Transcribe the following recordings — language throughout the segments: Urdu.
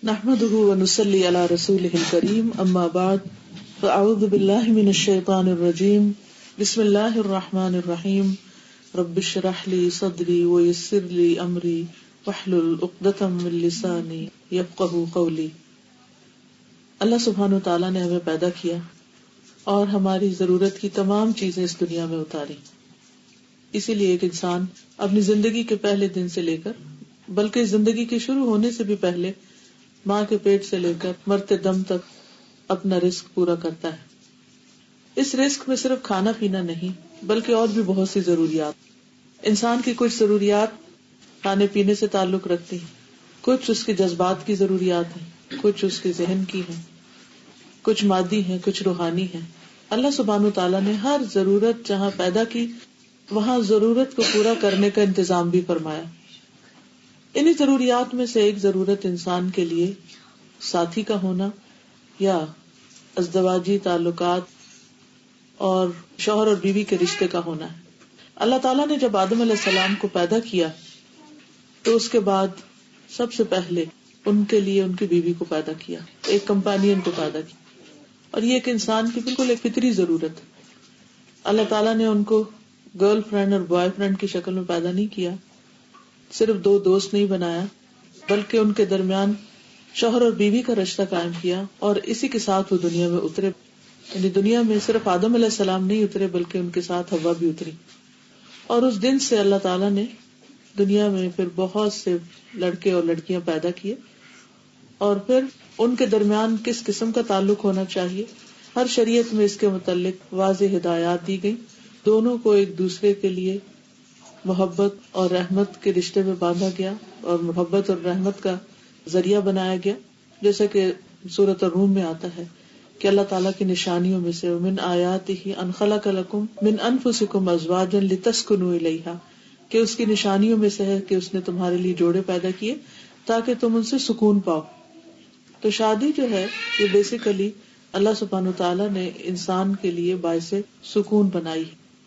نحمده ونصلي على رسوله الكريم اما بعد فاعوذ بالله من الشيطان الرجيم بسم الله الرحمن الرحيم رب اشرح لي صدري ويسر لي امري واحلل عقدة من لساني يفقهوا قولي. اللہ سبحانہ وتعالی نے ہمیں پیدا کیا اور ہماری ضرورت کی تمام چیزیں اس دنیا میں اتاری. اسی لیے ایک انسان اپنی زندگی کے پہلے دن سے لے کر بلکہ زندگی کے شروع ہونے سے بھی پہلے ماں کے پیٹ سے لے کر مرتے دم تک اپنا رزق پورا کرتا ہے. اس رزق میں صرف کھانا پینا نہیں بلکہ اور بھی بہت سی ضروریات. انسان کی کچھ ضروریات کھانے پینے سے تعلق رکھتی ہیں, کچھ اس کے جذبات کی ضروریات ہیں, کچھ اس کے ذہن کی ہیں, کچھ مادی ہیں, کچھ روحانی ہیں. اللہ سبحانہ تعالیٰ نے ہر ضرورت جہاں پیدا کی وہاں ضرورت کو پورا کرنے کا انتظام بھی فرمایا. انہی ضروریات میں سے ایک ضرورت انسان کے لیے ساتھی کا ہونا یا ازدواجی تعلقات اور شوہر اور بیوی کے رشتے کا ہونا ہے. اللہ تعالیٰ نے جب آدم علیہ السلام کو پیدا کیا تو اس کے بعد سب سے پہلے ان کے لیے ان کی بیوی کو پیدا کیا, ایک کمپینین کو پیدا کیا. اور یہ ایک انسان کی بالکل ایک فطری ضرورت ہے. اللہ تعالیٰ نے ان کو گرل فرینڈ اور بوائے فرینڈ کی شکل میں پیدا نہیں کیا, صرف دو دوست نہیں بنایا, بلکہ ان کے درمیان شوہر اور بیوی کا رشتہ قائم کیا اور اسی کے ساتھ وہ دنیا میں اترے. یعنی دنیا میں صرف آدم علیہ السلام نہیں اترے بلکہ ان کے ساتھ حوا بھی اتری. اور اس دن سے اللہ تعالیٰ نے دنیا میں پھر بہت سے لڑکے اور لڑکیاں پیدا کیے اور پھر ان کے درمیان کس قسم کا تعلق ہونا چاہیے ہر شریعت میں اس کے متعلق واضح ہدایات دی گئی. دونوں کو ایک دوسرے کے لیے محبت اور رحمت کے رشتے میں باندھا گیا اور محبت اور رحمت کا ذریعہ بنایا گیا, جیسا کہ سورۃ الروم میں آتا ہے کہ اللہ تعالیٰ کی نشانیوں میں سے من آیاتہ ان خلق لکم من انفسکم ازواجا لتسکنوا الیہا, کہ اس کی نشانیوں میں سے ہے کہ اس نے تمہارے لیے جوڑے پیدا کیے تاکہ تم ان سے سکون پاؤ. تو شادی جو ہے یہ بیسیکلی اللہ سبحانہ تعالیٰ نے انسان کے لیے باعث سکون بنائی.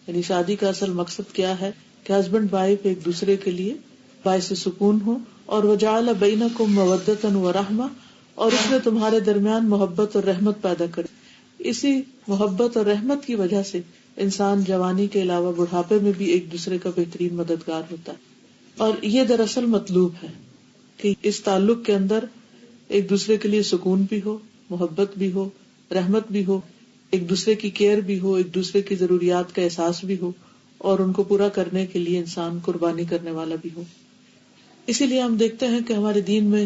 یعنی شادی کا اصل مقصد کیا ہے کہ ہسبینڈ وائف ایک دوسرے کے لیے باعث سکون ہو, اور وجعل بینکم مودۃ ورحمہ, اور اس نے تمہارے درمیان محبت اور رحمت پیدا کری. اسی محبت اور رحمت کی وجہ سے انسان جوانی کے علاوہ بڑھاپے میں بھی ایک دوسرے کا بہترین مددگار ہوتا ہے. اور یہ دراصل مطلوب ہے کہ اس تعلق کے اندر ایک دوسرے کے لیے سکون بھی ہو, محبت بھی ہو, رحمت بھی ہو, ایک دوسرے کی کیئر بھی ہو, ایک دوسرے کی ضروریات کا احساس بھی ہو, اور ان کو پورا کرنے کے لیے انسان قربانی کرنے والا بھی ہو. اسی لیے ہم دیکھتے ہیں کہ ہمارے دین میں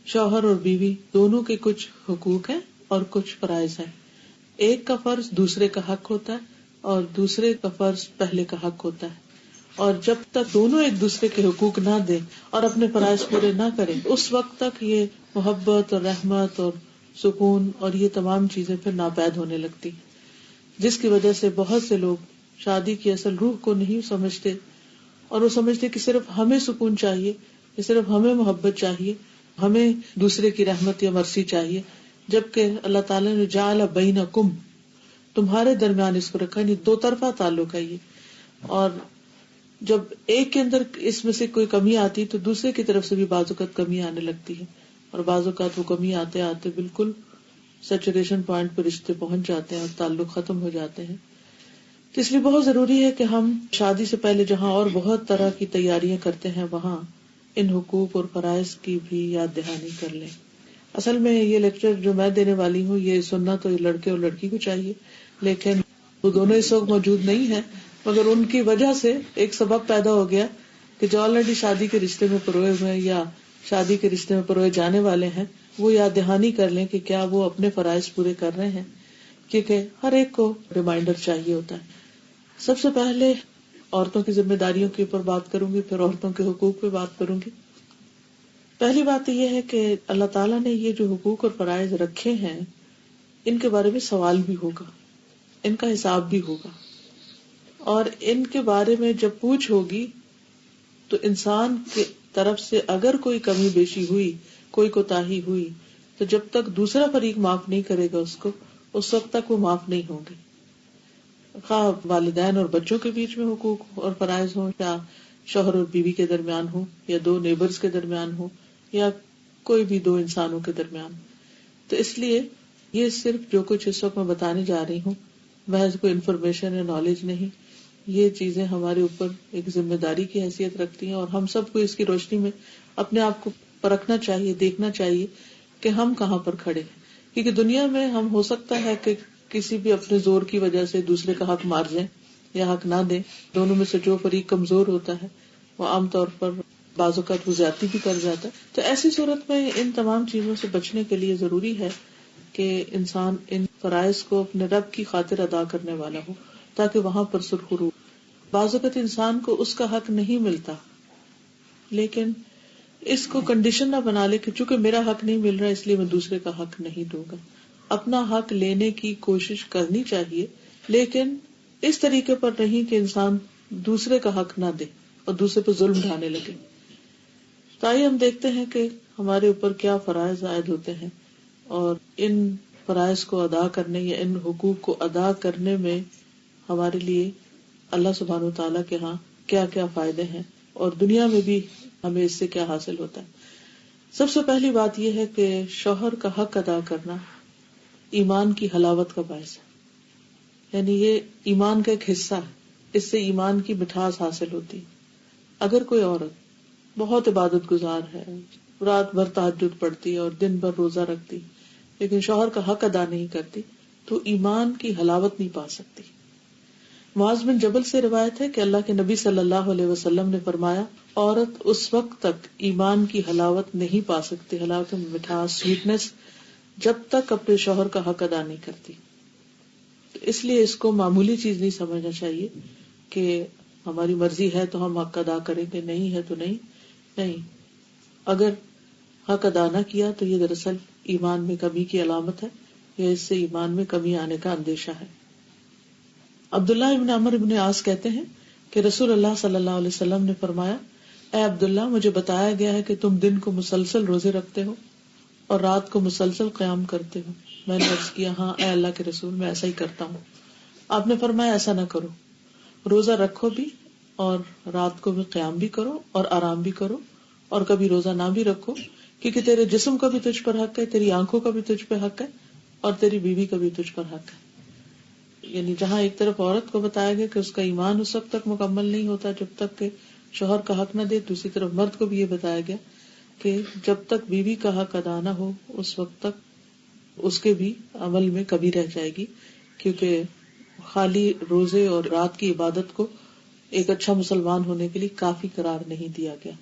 شوہر اور بیوی دونوں کے کچھ حقوق ہیں اور کچھ فرائض ہیں. ایک کا فرض دوسرے کا حق ہوتا ہے اور دوسرے کا فرض پہلے کا حق ہوتا ہے. اور جب تک دونوں ایک دوسرے کے حقوق نہ دیں اور اپنے فرائض پورے نہ کریں اس وقت تک یہ محبت اور رحمت اور سکون اور یہ تمام چیزیں پھر ناپید ہونے لگتی, جس کی وجہ سے بہت سے لوگ شادی کی اصل روح کو نہیں سمجھتے اور وہ سمجھتے کہ صرف ہمیں سکون چاہیے, کہ صرف ہمیں محبت چاہیے, ہمیں دوسرے کی رحمت یا مرضی چاہیے, جبکہ اللہ تعالیٰ نے جعل بینکم, تمہارے درمیان اس کو رکھا, نہیں دو طرفہ تعلق ہے یہ. اور جب ایک کے اندر اس میں سے کوئی کمی آتی تو دوسرے کی طرف سے بھی بعض اوقات کمی آنے لگتی ہے, اور بعض اوقات وہ کمی آتے آتے بالکل سیچوریشن پوائنٹ پر رشتے پہنچ جاتے ہیں اور تعلق ختم ہو جاتے ہیں. تو اس لیے بہت ضروری ہے کہ ہم شادی سے پہلے جہاں اور بہت طرح کی تیاریاں کرتے ہیں وہاں ان حقوق اور فرائض کی بھی یاد دہانی کر لیں. اصل میں یہ لیکچر جو میں دینے والی ہوں یہ سننا تو لڑکے اور لڑکی کو چاہیے, لیکن وہ دونوں اس وقت موجود نہیں ہیں, مگر ان کی وجہ سے ایک سبب پیدا ہو گیا کہ جو آلریڈی شادی کے رشتے میں پروئے ہوئے ہیں یا شادی کے رشتے میں پروئے جانے والے ہیں وہ یاد دہانی کر لیں کہ کیا وہ اپنے فرائض پورے کر رہے ہیں, کیونکہ ہر ایک کو ریمائنڈر چاہیے ہوتا ہے. سب سے پہلے عورتوں کی ذمہ داریوں کے اوپر بات کروں گی, پھر عورتوں کے حقوق پہ بات کروں گی. پہلی بات یہ ہے کہ اللہ تعالیٰ نے یہ جو حقوق اور فرائض رکھے ہیں ان کے بارے میں سوال بھی ہوگا, ان کا حساب بھی ہوگا, اور ان کے بارے میں جب پوچھ ہوگی تو انسان کی طرف سے اگر کوئی کمی بیشی ہوئی, کوئی کوتاہی ہوئی, تو جب تک دوسرا فریق معاف نہیں کرے گا اس کو, اس وقت تک وہ معاف نہیں ہوں گے. خواہ والدین اور بچوں کے بیچ میں حقوق اور فرائض ہوں, یا شوہر اور بیوی کے درمیان ہو, یا دو نیبرز کے درمیان ہو, یا کوئی بھی دو انسانوں کے درمیان. تو اس لیے یہ صرف جو کچھ اس وقت میں بتانے جا رہی ہوں محض کوئی انفارمیشن یا نالج نہیں، یہ چیزیں ہمارے اوپر ایک ذمہ داری کی حیثیت رکھتی ہیں، اور ہم سب کو اس کی روشنی میں اپنے آپ کو پرکھنا چاہیے، دیکھنا چاہیے کہ ہم کہاں پر کھڑے ہیں. کیونکہ دنیا میں ہم ہو سکتا ہے کہ کسی بھی اپنے زور کی وجہ سے دوسرے کا حق مار جائیں یا حق نہ دیں. دونوں میں سے جو فریق کمزور ہوتا ہے وہ عام طور پر بعض اوقات وہ زیادتی بھی کر جاتا ہے. تو ایسی صورت میں ان تمام چیزوں سے بچنے کے لیے ضروری ہے کہ انسان ان فرائض کو اپنے رب کی خاطر ادا کرنے والا ہو، تاکہ وہاں پر سرخرو. بعض اوقات انسان کو اس کا حق نہیں ملتا، لیکن اس کو کنڈیشن نہ بنا لے کہ چونکہ میرا حق نہیں مل رہا اس لیے میں دوسرے کا حق نہیں دوں گا. اپنا حق لینے کی کوشش کرنی چاہیے، لیکن اس طریقے پر نہیں کہ انسان دوسرے کا حق نہ دے اور دوسرے پہ ظلم ڈھانے لگے. تو آئیے ہم دیکھتے ہیں کہ ہمارے اوپر کیا فرائض عائد ہوتے ہیں، اور ان فرائض کو ادا کرنے یا ان حقوق کو ادا کرنے میں ہمارے لیے اللہ سبحانہ وتعالیٰ کے ہاں کیا کیا فائدے ہیں، اور دنیا میں بھی ہمیں اس سے کیا حاصل ہوتا ہے. سب سے پہلی بات یہ ہے کہ شوہر کا حق ادا کرنا ایمان کی حلاوت کا باعث ہے. یعنی یہ ایمان کا ایک حصہ ہے، اس سے ایمان کی مٹھاس حاصل ہوتی. اگر کوئی عورت بہت عبادت گزار ہے، رات بھر تہجد پڑھتی اور دن بھر روزہ رکھتی، لیکن شوہر کا حق ادا نہیں کرتی، تو ایمان کی حلاوت نہیں پا سکتی. معاذ بن جبل سے روایت ہے کہ اللہ کے نبی صلی اللہ علیہ وسلم نے فرمایا، عورت اس وقت تک ایمان کی حلاوت نہیں پا سکتی، حلاوت میں مٹھاس، سویٹنس، جب تک اپنے شوہر کا حق ادا نہیں کرتی. اس لیے اس کو معمولی چیز نہیں سمجھنا چاہیے کہ ہماری مرضی ہے تو ہم حق ادا کریں گے، نہیں ہے تو نہیں. اگر حق ادا نہ کیا تو یہ دراصل ایمان میں کمی کی علامت ہے، یا اس سے ایمان میں کمی آنے کا اندیشہ ہے. عبداللہ ابن عمر ابن عاص کہتے ہیں کہ رسول اللہ صلی اللہ علیہ وسلم نے فرمایا، اے عبداللہ، مجھے بتایا گیا ہے کہ تم دن کو مسلسل روزے رکھتے ہو اور رات کو مسلسل قیام کرتے ہو. میں نے عرض کیا، ہاں اے اللہ کے رسول، میں ایسا ہی کرتا ہوں. آپ نے فرمایا، ایسا نہ کرو، روزہ رکھو بھی اور رات کو بھی قیام بھی کرو اور آرام بھی کرو، اور کبھی روزہ نہ بھی رکھو، کیونکہ تیرے جسم کا بھی تجھ پر حق ہے، تیری آنکھوں کا بھی تجھ پہ حق ہے، اور تیری بیوی کا بھی تجھ پر حق ہے. یعنی جہاں ایک طرف عورت کو بتایا گیا کہ اس کا ایمان اس وقت تک مکمل نہیں ہوتا جب تک کہ شوہر کا حق نہ دے، دوسری طرف مرد کو بھی یہ بتایا گیا کہ جب تک بیوی کا حق ادا نہ ہو اس وقت تک اس کے بھی عمل میں کمی رہ جائے گی، کیونکہ خالی روزے اور رات کی عبادت کو ایک اچھا مسلمان ہونے کے لیے کافی قرار نہیں دیا گیا.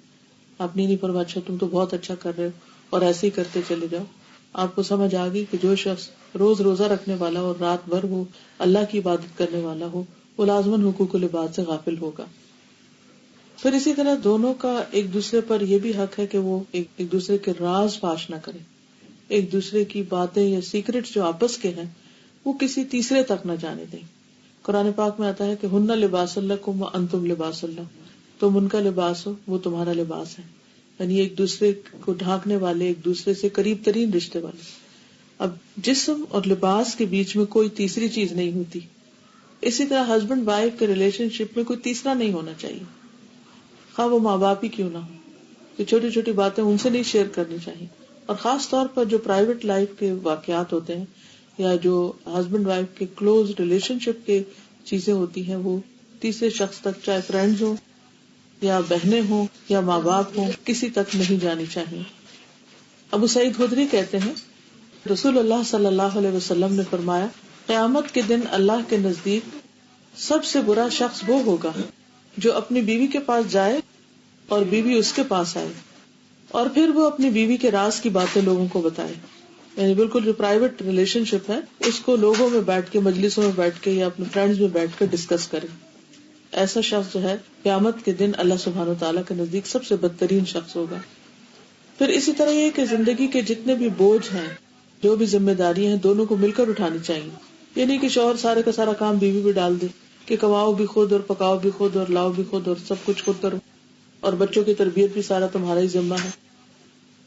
آپ نے نہیں فرمایا اچھا تم تو بہت اچھا کر رہے ہو اور ایسے ہی کرتے چلے جاؤ. آپ کو سمجھ آ گئی کہ جو شخص روز روزہ رکھنے والا اور رات بھر وہ اللہ کی عبادت کرنے والا ہو، وہ لازماً حقوق العباد سے غافل ہوگا. پھر اسی طرح دونوں کا ایک دوسرے پر یہ بھی حق ہے کہ وہ ایک دوسرے کے راز فاش نہ کریں، ایک دوسرے کی باتیں یا سیکرٹ جو آپس کے ہیں وہ کسی تیسرے تک نہ جانے دیں. قرآن پاک میں آتا ہے کہ ہن لباس لکم وانتم لباس لہم، تم ان کا لباس ہو، وہ تمہارا لباس ہے. یعنی ایک دوسرے کو ڈھانکنے والے، ایک دوسرے سے قریب ترین رشتے والے. اب جسم اور لباس کے بیچ میں کوئی تیسری چیز نہیں ہوتی. اسی طرح ہسبینڈ وائف کے ریلیشن شپ میں کوئی تیسرا نہیں ہونا چاہیے، خواہ وہ ماں باپ ہی کیوں نہ ہو. کہ چھوٹی چھوٹی باتیں ان سے نہیں شیئر کرنی چاہیے، اور خاص طور پر جو پرائیویٹ لائف کے واقعات ہوتے ہیں یا جو ہسبینڈ وائف کے کلوز ریلیشن شپ کے چیزیں ہوتی ہیں، وہ تیسرے شخص تک، چاہے فرینڈز ہوں یا بہنیں ہوں یا ماں باپ ہوں، کسی تک نہیں جانی چاہیے. ابو سعید خدری کہتے ہیں رسول اللہ صلی اللہ علیہ وسلم نے فرمایا، قیامت کے دن اللہ کے نزدیک سب سے برا شخص وہ ہوگا جو اپنی بیوی کے پاس جائے اور بیوی اس کے پاس آئے اور پھر وہ اپنی بیوی کے راز کی باتیں لوگوں کو بتائے. یعنی بالکل جو پرائیویٹ ریلیشن شپ ہے اس کو لوگوں میں بیٹھ کے، مجلسوں میں بیٹھ کے یا اپنے فرینڈز میں بیٹھ کر ڈسکس کرے. ایسا شخص جو ہے قیامت کے دن اللہ سبحانہ وتعالیٰ کے نزدیک سب سے بدترین شخص ہوگا. پھر اسی طرح یہ کہ زندگی کے جتنے بھی بوجھ ہیں، جو بھی ذمہ داری ہیں، دونوں کو مل کر اٹھانی چاہیے. یہ نہیں کہ شوہر سارے کا سارا کام بیوی پہ ڈال دے کہ کماؤ بھی خود اور پکاؤ بھی خود اور لاؤ بھی خود اور سب کچھ خود کرو، اور بچوں کی تربیت بھی سارا تمہارا ہی ذمہ ہے.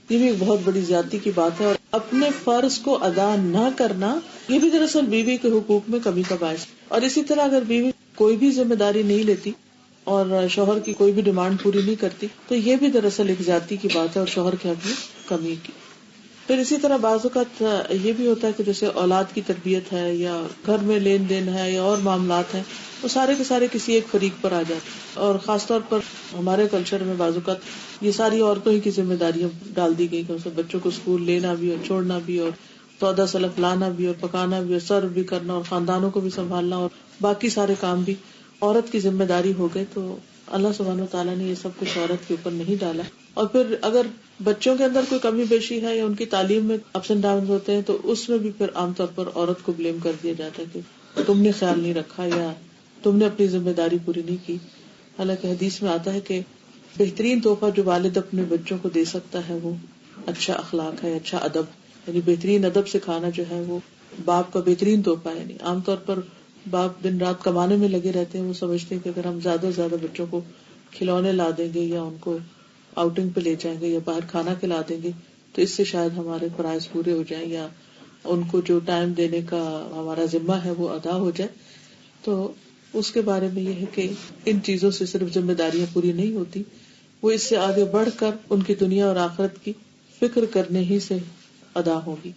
یہ بھی ایک بہت بڑی زیادتی کی بات ہے، اور اپنے فرض کو ادا نہ کرنا یہ بھی دراصل بیوی کے حقوق میں کمی کا باعث ہے. اور اسی طرح اگر بیوی کوئی بھی ذمہ داری نہیں لیتی اور شوہر کی کوئی بھی ڈیمانڈ پوری نہیں کرتی تو یہ بھی دراصل ایک زیادتی کی بات ہے اور شوہر کے حق میں کمی کی. پھر اسی طرح بعض اوقات یہ بھی ہوتا ہے کہ جیسے اولاد کی تربیت ہے یا گھر میں لین دین ہے یا اور معاملات ہیں، وہ سارے کے سارے کسی ایک فریق پر آ جاتے ہیں. اور خاص طور پر ہمارے کلچر میں بعض اوقات یہ ساری عورتوں ہی کی ذمہ داریاں ڈال دی گئی کہ اسے بچوں کو اسکول لینا بھی اور چھوڑنا بھی اور سودا سلف لانا بھی اور پکانا بھی اور سرو بھی کرنا اور خاندانوں کو بھی سنبھالنا اور باقی سارے کام بھی عورت کی ذمہ داری ہو گئے. تو اللہ سبحانہ وتعالیٰ نے یہ سب کچھ عورت کے اوپر نہیں ڈالا. اور پھر اگر بچوں کے اندر کوئی کمی بیشی ہے یا ان کی تعلیم میں اپس اینڈ ڈاؤن ہوتے ہیں تو اس میں بھی پھر عام طور پر عورت کو بلیم کر دیا جاتا ہے کہ تم نے خیال نہیں رکھا یا تم نے اپنی ذمہ داری پوری نہیں کی. حالانکہ حدیث میں آتا ہے کہ بہترین تحفہ جو والد اپنے بچوں کو دے سکتا ہے وہ اچھا اخلاق ہے، اچھا ادب. یعنی بہترین ادب سکھانا جو ہے وہ باپ کا بہترین تحفہ ہے. یعنی عام طور پر باپ دن رات کمانے میں لگے رہتے ہیں، وہ سمجھتے ہیں کہ اگر ہم زیادہ سے زیادہ بچوں کو کھلونے لا دیں گے یا ان کو آؤٹنگ پہ لے جائیں گے یا باہر کھانا کھلا دیں گے تو اس سے شاید ہمارے فرائض پورے ہو جائیں یا ان کو جو ٹائم دینے کا ہمارا ذمہ ہے وہ ادا ہو جائے. تو اس کے بارے میں یہ ہے کہ ان چیزوں سے صرف ذمہ داریاں پوری نہیں ہوتی، وہ اس سے آگے بڑھ کر ان کی دنیا اور آخرت کی فکر کرنے ہی سے ادا ہوگی.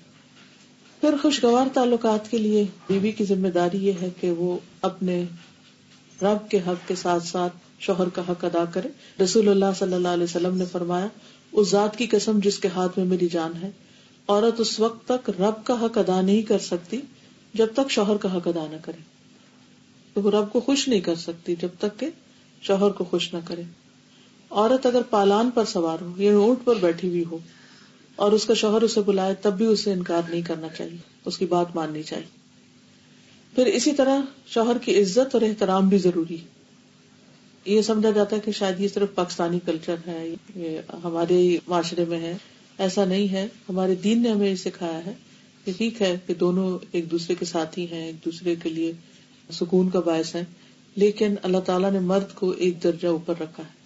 پھر خوشگوار تعلقات کے لیے بیوی کی ذمہ داری یہ ہے کہ وہ اپنے رب کے حق کے ساتھ ساتھ شوہر کا حق ادا کرے. رسول اللہ صلی اللہ علیہ وسلم نے فرمایا، اس ذات کی قسم جس کے ہاتھ میں میری جان ہے، عورت اس وقت تک رب کا حق ادا نہیں کر سکتی جب تک شوہر کا حق ادا نہ کرے. تو وہ رب کو خوش نہیں کر سکتی جب تک کہ شوہر کو خوش نہ کرے. عورت اگر پالان پر سوار ہو یا اونٹ پر بیٹھی ہوئی ہو اور اس کا شوہر اسے بلائے تب بھی اسے انکار نہیں کرنا چاہیے، اس کی بات ماننی چاہیے. پھر اسی طرح شوہر کی عزت اور احترام بھی ضروری ہے. یہ سمجھا جاتا ہے کہ شاید یہ صرف پاکستانی کلچر ہے، یہ ہمارے معاشرے میں ہے. ایسا نہیں ہے. ہمارے دین نے ہمیں یہ سکھایا ہے کہ ٹھیک ہے کہ دونوں ایک دوسرے کے ساتھی ہیں، ایک دوسرے کے لیے سکون کا باعث ہیں، لیکن اللہ تعالیٰ نے مرد کو ایک درجہ اوپر رکھا ہے.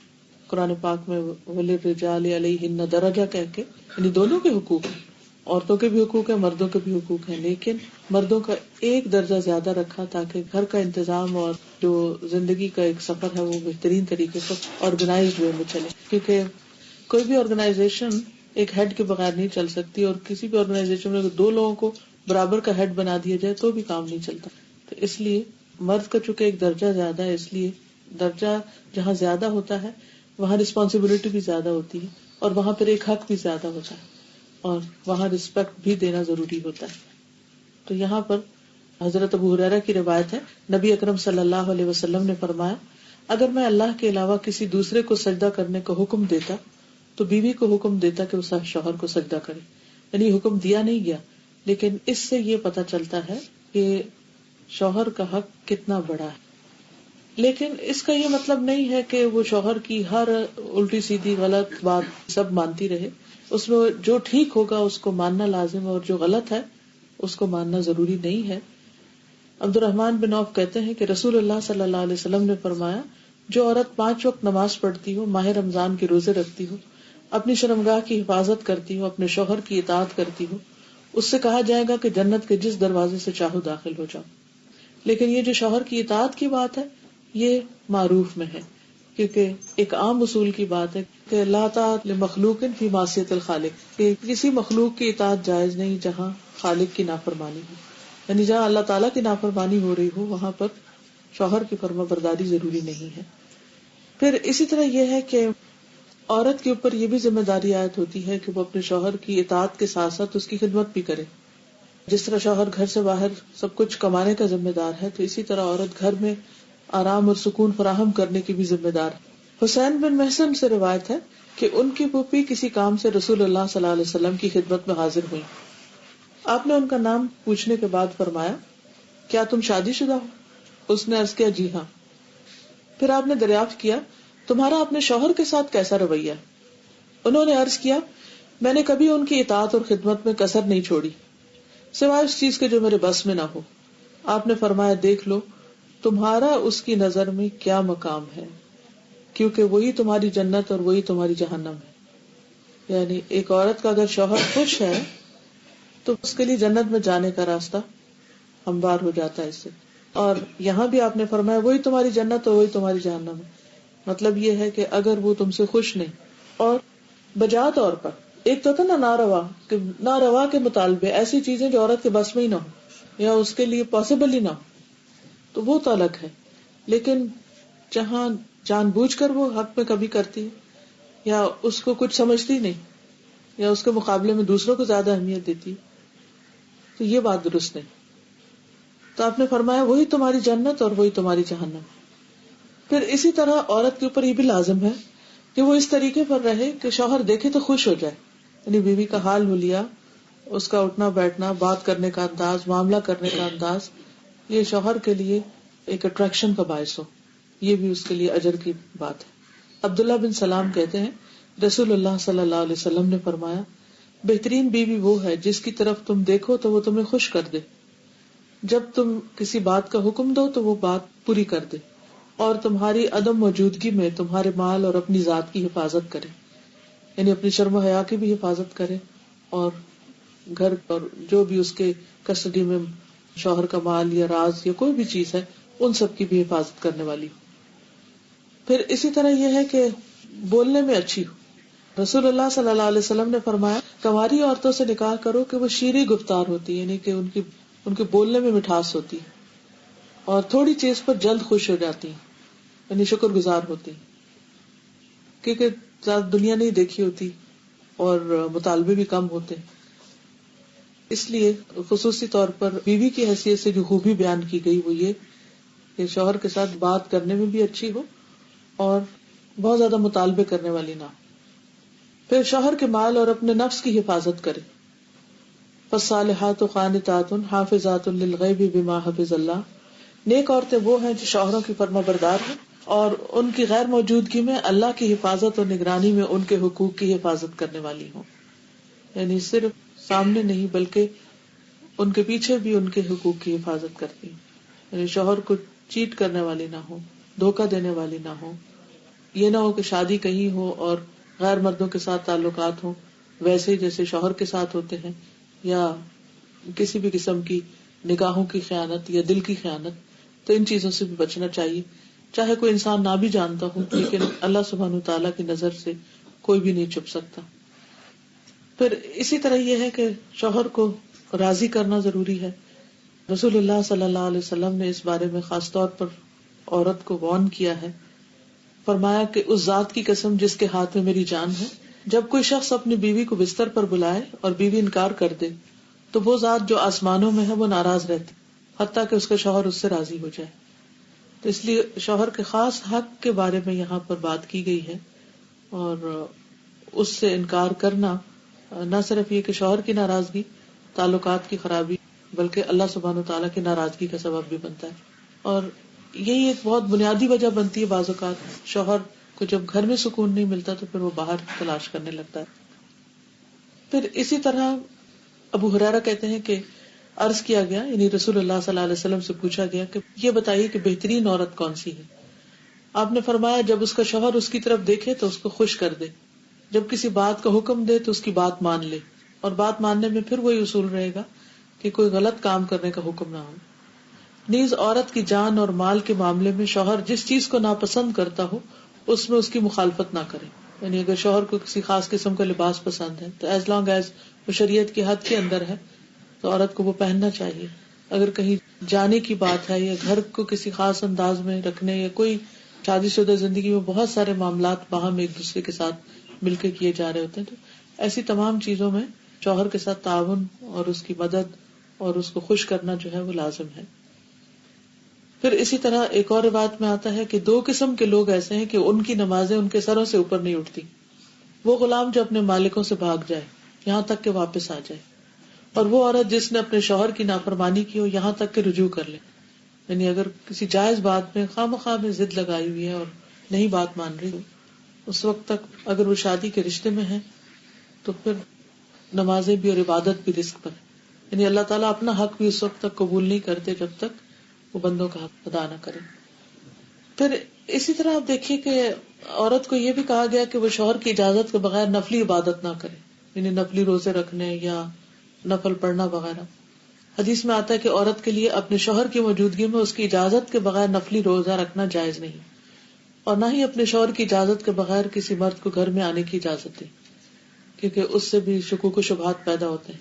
قرآن پاک میں وَلِلرِّجَالِ عَلَيْهِنَّ دَرَجَةٌ کہہ کے یعنی دونوں کے حقوق ہیں، عورتوں کے بھی حقوق ہیں، مردوں کے بھی حقوق ہیں، لیکن مردوں کا ایک درجہ زیادہ رکھا تاکہ گھر کا انتظام اور جو زندگی کا ایک سفر ہے وہ بہترین طریقے سے آرگنائز وے میں چلے. کیونکہ کوئی بھی آرگنائزیشن ایک ہیڈ کے بغیر نہیں چل سکتی، اور کسی بھی آرگنائزیشن میں اگر دو لوگوں کو برابر کا ہیڈ بنا دیا جائے تو بھی کام نہیں چلتا. تو اس لیے مرد کا چونکہ ایک درجہ زیادہ ہے، اس لیے درجہ جہاں زیادہ ہوتا ہے وہاں رسپانسبلٹی بھی زیادہ ہوتی ہے اور وہاں پھر ایک حق بھی زیادہ ہوتا ہے اور وہاں رسپیکٹ بھی دینا ضروری ہوتا ہے. تو یہاں پر حضرت ابو ہریرہ کی روایت ہے، نبی اکرم صلی اللہ علیہ وسلم نے فرمایا، اگر میں اللہ کے علاوہ کسی دوسرے کو سجدہ کرنے کا حکم دیتا تو بیوی کو حکم دیتا کہ وہ شوہر کو سجدہ کرے. یعنی حکم دیا نہیں گیا، لیکن اس سے یہ پتہ چلتا ہے کہ شوہر کا حق کتنا بڑا ہے. لیکن اس کا یہ مطلب نہیں ہے کہ وہ شوہر کی ہر الٹی سیدھی غلط بات سب مانتی رہے. اس میں جو ٹھیک ہوگا اس کو ماننا لازم اور جو غلط ہے اس کو ماننا ضروری نہیں ہے. عبد الرحمن بن عوف کہتے ہیں کہ رسول اللہ صلی اللہ علیہ وسلم نے فرمایا، جو عورت 5 وقت نماز پڑھتی ہو، ماہ رمضان کے روزے رکھتی ہو، اپنی شرمگاہ کی حفاظت کرتی ہو، اپنے شوہر کی اطاعت کرتی ہو، اس سے کہا جائے گا کہ جنت کے جس دروازے سے چاہو داخل ہو جاؤ. لیکن یہ جو شوہر کی اطاعت کی بات ہے یہ معروف میں ہے، کیونکہ ایک عام اصول کی بات ہے کہ لا طاعۃ لمخلوق فی معصیۃ الخالق، کہ کسی مخلوق کی اطاعت جائز نہیں جہاں خالق کی نافرمانی ہو. یعنی جہاں اللہ تعالیٰ کی نافرمانی ہو رہی ہو وہاں پر شوہر کی فرما برداری ضروری نہیں ہے. پھر اسی طرح یہ ہے کہ عورت کے اوپر یہ بھی ذمہ داری عائد ہوتی ہے کہ وہ اپنے شوہر کی اطاعت کے ساتھ ساتھ اس کی خدمت بھی کرے. جس طرح شوہر گھر سے باہر سب کچھ کمانے کا ذمہ دار ہے، تو اسی طرح عورت گھر میں آرام اور سکون فراہم کرنے کی بھی ذمہ دار ہے. حسین بن محسن سے روایت ہے کہ ان کی پھوپھی کسی کام سے رسول اللہ صلی اللہ علیہ وسلم کی خدمت میں حاضر ہوئی. آپ نے ان کا نام پوچھنے کے بعد فرمایا، کیا تم شادی شدہ ہو؟ اس نے عرض کیا، جی ہاں. پھر آپ نے دریافت کیا، تمہارا اپنے شوہر کے ساتھ کیسا رویہ؟ انہوں نے عرض کیا، میں نے کبھی ان کی اطاعت اور خدمت میں کسر نہیں چھوڑی سوائے اس چیز کے جو میرے بس میں نہ ہو. آپ نے فرمایا، دیکھ لو تمہارا اس کی نظر میں کیا مقام ہے، کیونکہ وہی تمہاری جنت اور وہی تمہاری جہنم ہے. یعنی ایک عورت کا اگر شوہر خوش ہے تو اس کے لیے جنت میں جانے کا راستہ ہموار ہو جاتا ہے اس سے. اور یہاں بھی آپ نے فرمایا وہی تمہاری جنت اور وہی تمہاری جہنم ہے. مطلب یہ ہے کہ اگر وہ تم سے خوش نہیں اور بجا طور پر ایک تو تھا نا ناروا، کہ ناروا کے مطالبے، ایسی چیزیں جو عورت کے بس میں ہی نہ ہو یا اس کے لیے پاسبل ہی نہ ہو، تو وہ تو الگ ہے. لیکن جہاں جان بوجھ کر وہ حق میں کبھی کرتی ہے یا اس کو کچھ سمجھتی نہیں یا اس کے مقابلے میں دوسروں کو زیادہ اہمیت دیتی، تو یہ بات درست نہیں. تو آپ نے فرمایا وہی تمہاری جنت اور وہی تمہاری جہنم. پھر اسی طرح عورت کے اوپر یہ بھی لازم ہے کہ وہ اس طریقے پر رہے کہ شوہر دیکھے تو خوش ہو جائے. یعنی بیوی کا حال حلیہ، اس کا اٹھنا بیٹھنا، بات کرنے کا انداز، معاملہ کرنے کا انداز، یہ شوہر کے لیے ایک اٹریکشن کا باعث ہو. یہ بھی اس کے لیے اجر کی بات ہے. عبداللہ بن سلام کہتے ہیں رسول اللہ صلی اللہ علیہ وسلم نے فرمایا بہترین بیوی وہ ہے جس کی طرف تم دیکھو تو وہ تمہیں خوش کر دے، جب تم کسی بات کا حکم دو تو وہ بات پوری کر دے، اور تمہاری عدم موجودگی میں تمہارے مال اور اپنی ذات کی حفاظت کرے. یعنی اپنی شرم و حیا کی بھی حفاظت کرے اور گھر اور جو بھی اس کے کسٹڈی میں شوہر کا مال یا راز یا کوئی بھی چیز ہے ان سب کی بھی حفاظت کرنے والی. پھر اسی طرح یہ ہے کہ بولنے میں اچھی ہو. رسول اللہ صلی اللہ علیہ وسلم نے فرمایا کنواری عورتوں سے نکاح کرو کہ وہ شیریں گفتار ہوتی، یعنی کہ ان کے بولنے میں مٹھاس ہوتی اور تھوڑی چیز پر جلد خوش ہو جاتی، یعنی شکر گزار ہوتی، کیونکہ زیادہ دنیا نہیں دیکھی ہوتی اور مطالبے بھی کم ہوتے. اس لیے خصوصی طور پر بیوی کی حیثیت سے جو خوبی بیان کی گئی وہ یہ کہ شوہر کے ساتھ بات کرنے میں بھی اچھی ہو اور بہت زیادہ مطالبے کرنے والی نہ. پھر شوہر کے مال اور اپنے نفس کی حفاظت کرے. فالصالحات قانتات حافظات للغیب بما حفظ اللہ. نیک عورتیں وہ ہیں جو شوہروں کی فرما بردار ہیں اور ان کی غیر موجودگی میں اللہ کی حفاظت اور نگرانی میں ان کے حقوق کی حفاظت کرنے والی ہوں. یعنی صرف سامنے نہیں بلکہ ان کے پیچھے بھی ان کے حقوق کی حفاظت کرتی ہیں. یعنی شوہر کو چیٹ کرنے والی نہ ہو، دھوکہ دینے والی نہ ہو. یہ نہ ہو کہ شادی کہیں ہو اور غیر مردوں کے ساتھ تعلقات ہوں ویسے ہی جیسے شوہر کے ساتھ ہوتے ہیں، یا کسی بھی قسم کی نگاہوں کی خیانت یا دل کی خیانت. تو ان چیزوں سے بھی بچنا چاہیے، چاہے کوئی انسان نہ بھی جانتا ہو، لیکن اللہ سبحانہ تعالیٰ کی نظر سے کوئی بھی نہیں چھپ سکتا. پھر اسی طرح یہ ہے کہ شوہر کو راضی کرنا ضروری ہے. رسول اللہ صلی اللہ علیہ وسلم نے اس بارے میں خاص طور پر عورت کو وارن کیا ہے. فرمایا کہ اس ذات کی قسم جس کے ہاتھ میں میری جان ہے، جب کوئی شخص اپنی بیوی کو بستر پر بلائے اور بیوی انکار کر دے تو وہ ذات جو آسمانوں میں ہے وہ ناراض رہتی حتیٰ کہ اس کا شوہر اس سے راضی ہو جائے. تو اس لیے شوہر کے خاص حق کے بارے میں یہاں پر بات کی گئی ہے، اور اس سے انکار کرنا نہ صرف یہ کہ شوہر کی ناراضگی، تعلقات کی خرابی، بلکہ اللہ سبحانہ وتعالیٰ کی ناراضگی کا سبب بھی بنتا ہے. اور یہی ایک بہت بنیادی وجہ بنتی ہے بعض اوقات شوہر کو جب گھر میں سکون نہیں ملتا تو پھر وہ باہر تلاش کرنے لگتا ہے. پھر اسی طرح ابو ہریرہ کہتے ہیں کہ عرض کیا گیا، یعنی رسول اللہ صلی اللہ علیہ وسلم سے پوچھا گیا کہ یہ بتائیے کہ بہترین عورت کون سی ہے. آپ نے فرمایا جب اس کا شوہر اس کی طرف دیکھے تو اس کو خوش کر دے، جب کسی بات کا حکم دے تو اس کی بات مان لے، اور بات ماننے میں پھر وہی اصول رہے گا کہ کوئی غلط کام کرنے کا حکم نہ ہو. نیز عورت کی جان اور مال کے معاملے میں شوہر جس چیز کو ناپسند کرتا ہو اس میں اس کی مخالفت نہ کرے. یعنی اگر شوہر کو کسی خاص قسم کا لباس پسند ہے تو ایز لانگ ایز وہ شریعت کی حد کے اندر ہے تو عورت کو وہ پہننا چاہیے. اگر کہیں جانے کی بات ہے یا گھر کو کسی خاص انداز میں رکھنے، یا کوئی شادی شدہ زندگی میں بہت سارے معاملات باہم ایک دوسرے کے ساتھ مل کے کیے جا رہے ہوتے ہیں، تو ایسی تمام چیزوں میں شوہر کے ساتھ تعاون اور اس کی مدد اور اس کو خوش کرنا جو ہے وہ لازم ہے. پھر اسی طرح ایک اور روایت میں آتا ہے کہ دو قسم کے لوگ ایسے ہیں کہ ان کی نمازیں ان کے سروں سے اوپر نہیں اٹھتی. وہ غلام جو اپنے مالکوں سے بھاگ جائے یہاں تک کہ واپس آ جائے، اور وہ عورت جس نے اپنے شوہر کی نافرمانی کی ہو یہاں تک کہ رجوع کر لے. یعنی اگر کسی جائز بات میں خواہ میں ضد لگائی ہوئی ہے اور نہیں بات مان رہی ہو، اس وقت تک اگر وہ شادی کے رشتے میں ہے تو پھر نمازیں بھی اور عبادت بھی رزق پر. یعنی اللہ تعالیٰ اپنا حق بھی اس وقت تک قبول نہیں کرتے جب تک وہ بندوں کا حق ادا نہ کرے. پھر اسی طرح آپ دیکھیے کہ عورت کو یہ بھی کہا گیا کہ وہ شوہر کی اجازت کے بغیر نفلی عبادت نہ کرے، یعنی نفلی روزے رکھنے یا نفل پڑھنا وغیرہ. حدیث میں آتا ہے کہ عورت کے لیے اپنے شوہر کی موجودگی میں اس کی اجازت کے بغیر نفلی روزہ رکھنا جائز نہیں، اور نہ ہی اپنے شوہر کی اجازت کے بغیر کسی مرد کو گھر میں آنے کی اجازت ہے، کیونکہ اس سے بھی شکوک و شبہات پیدا ہوتے ہیں.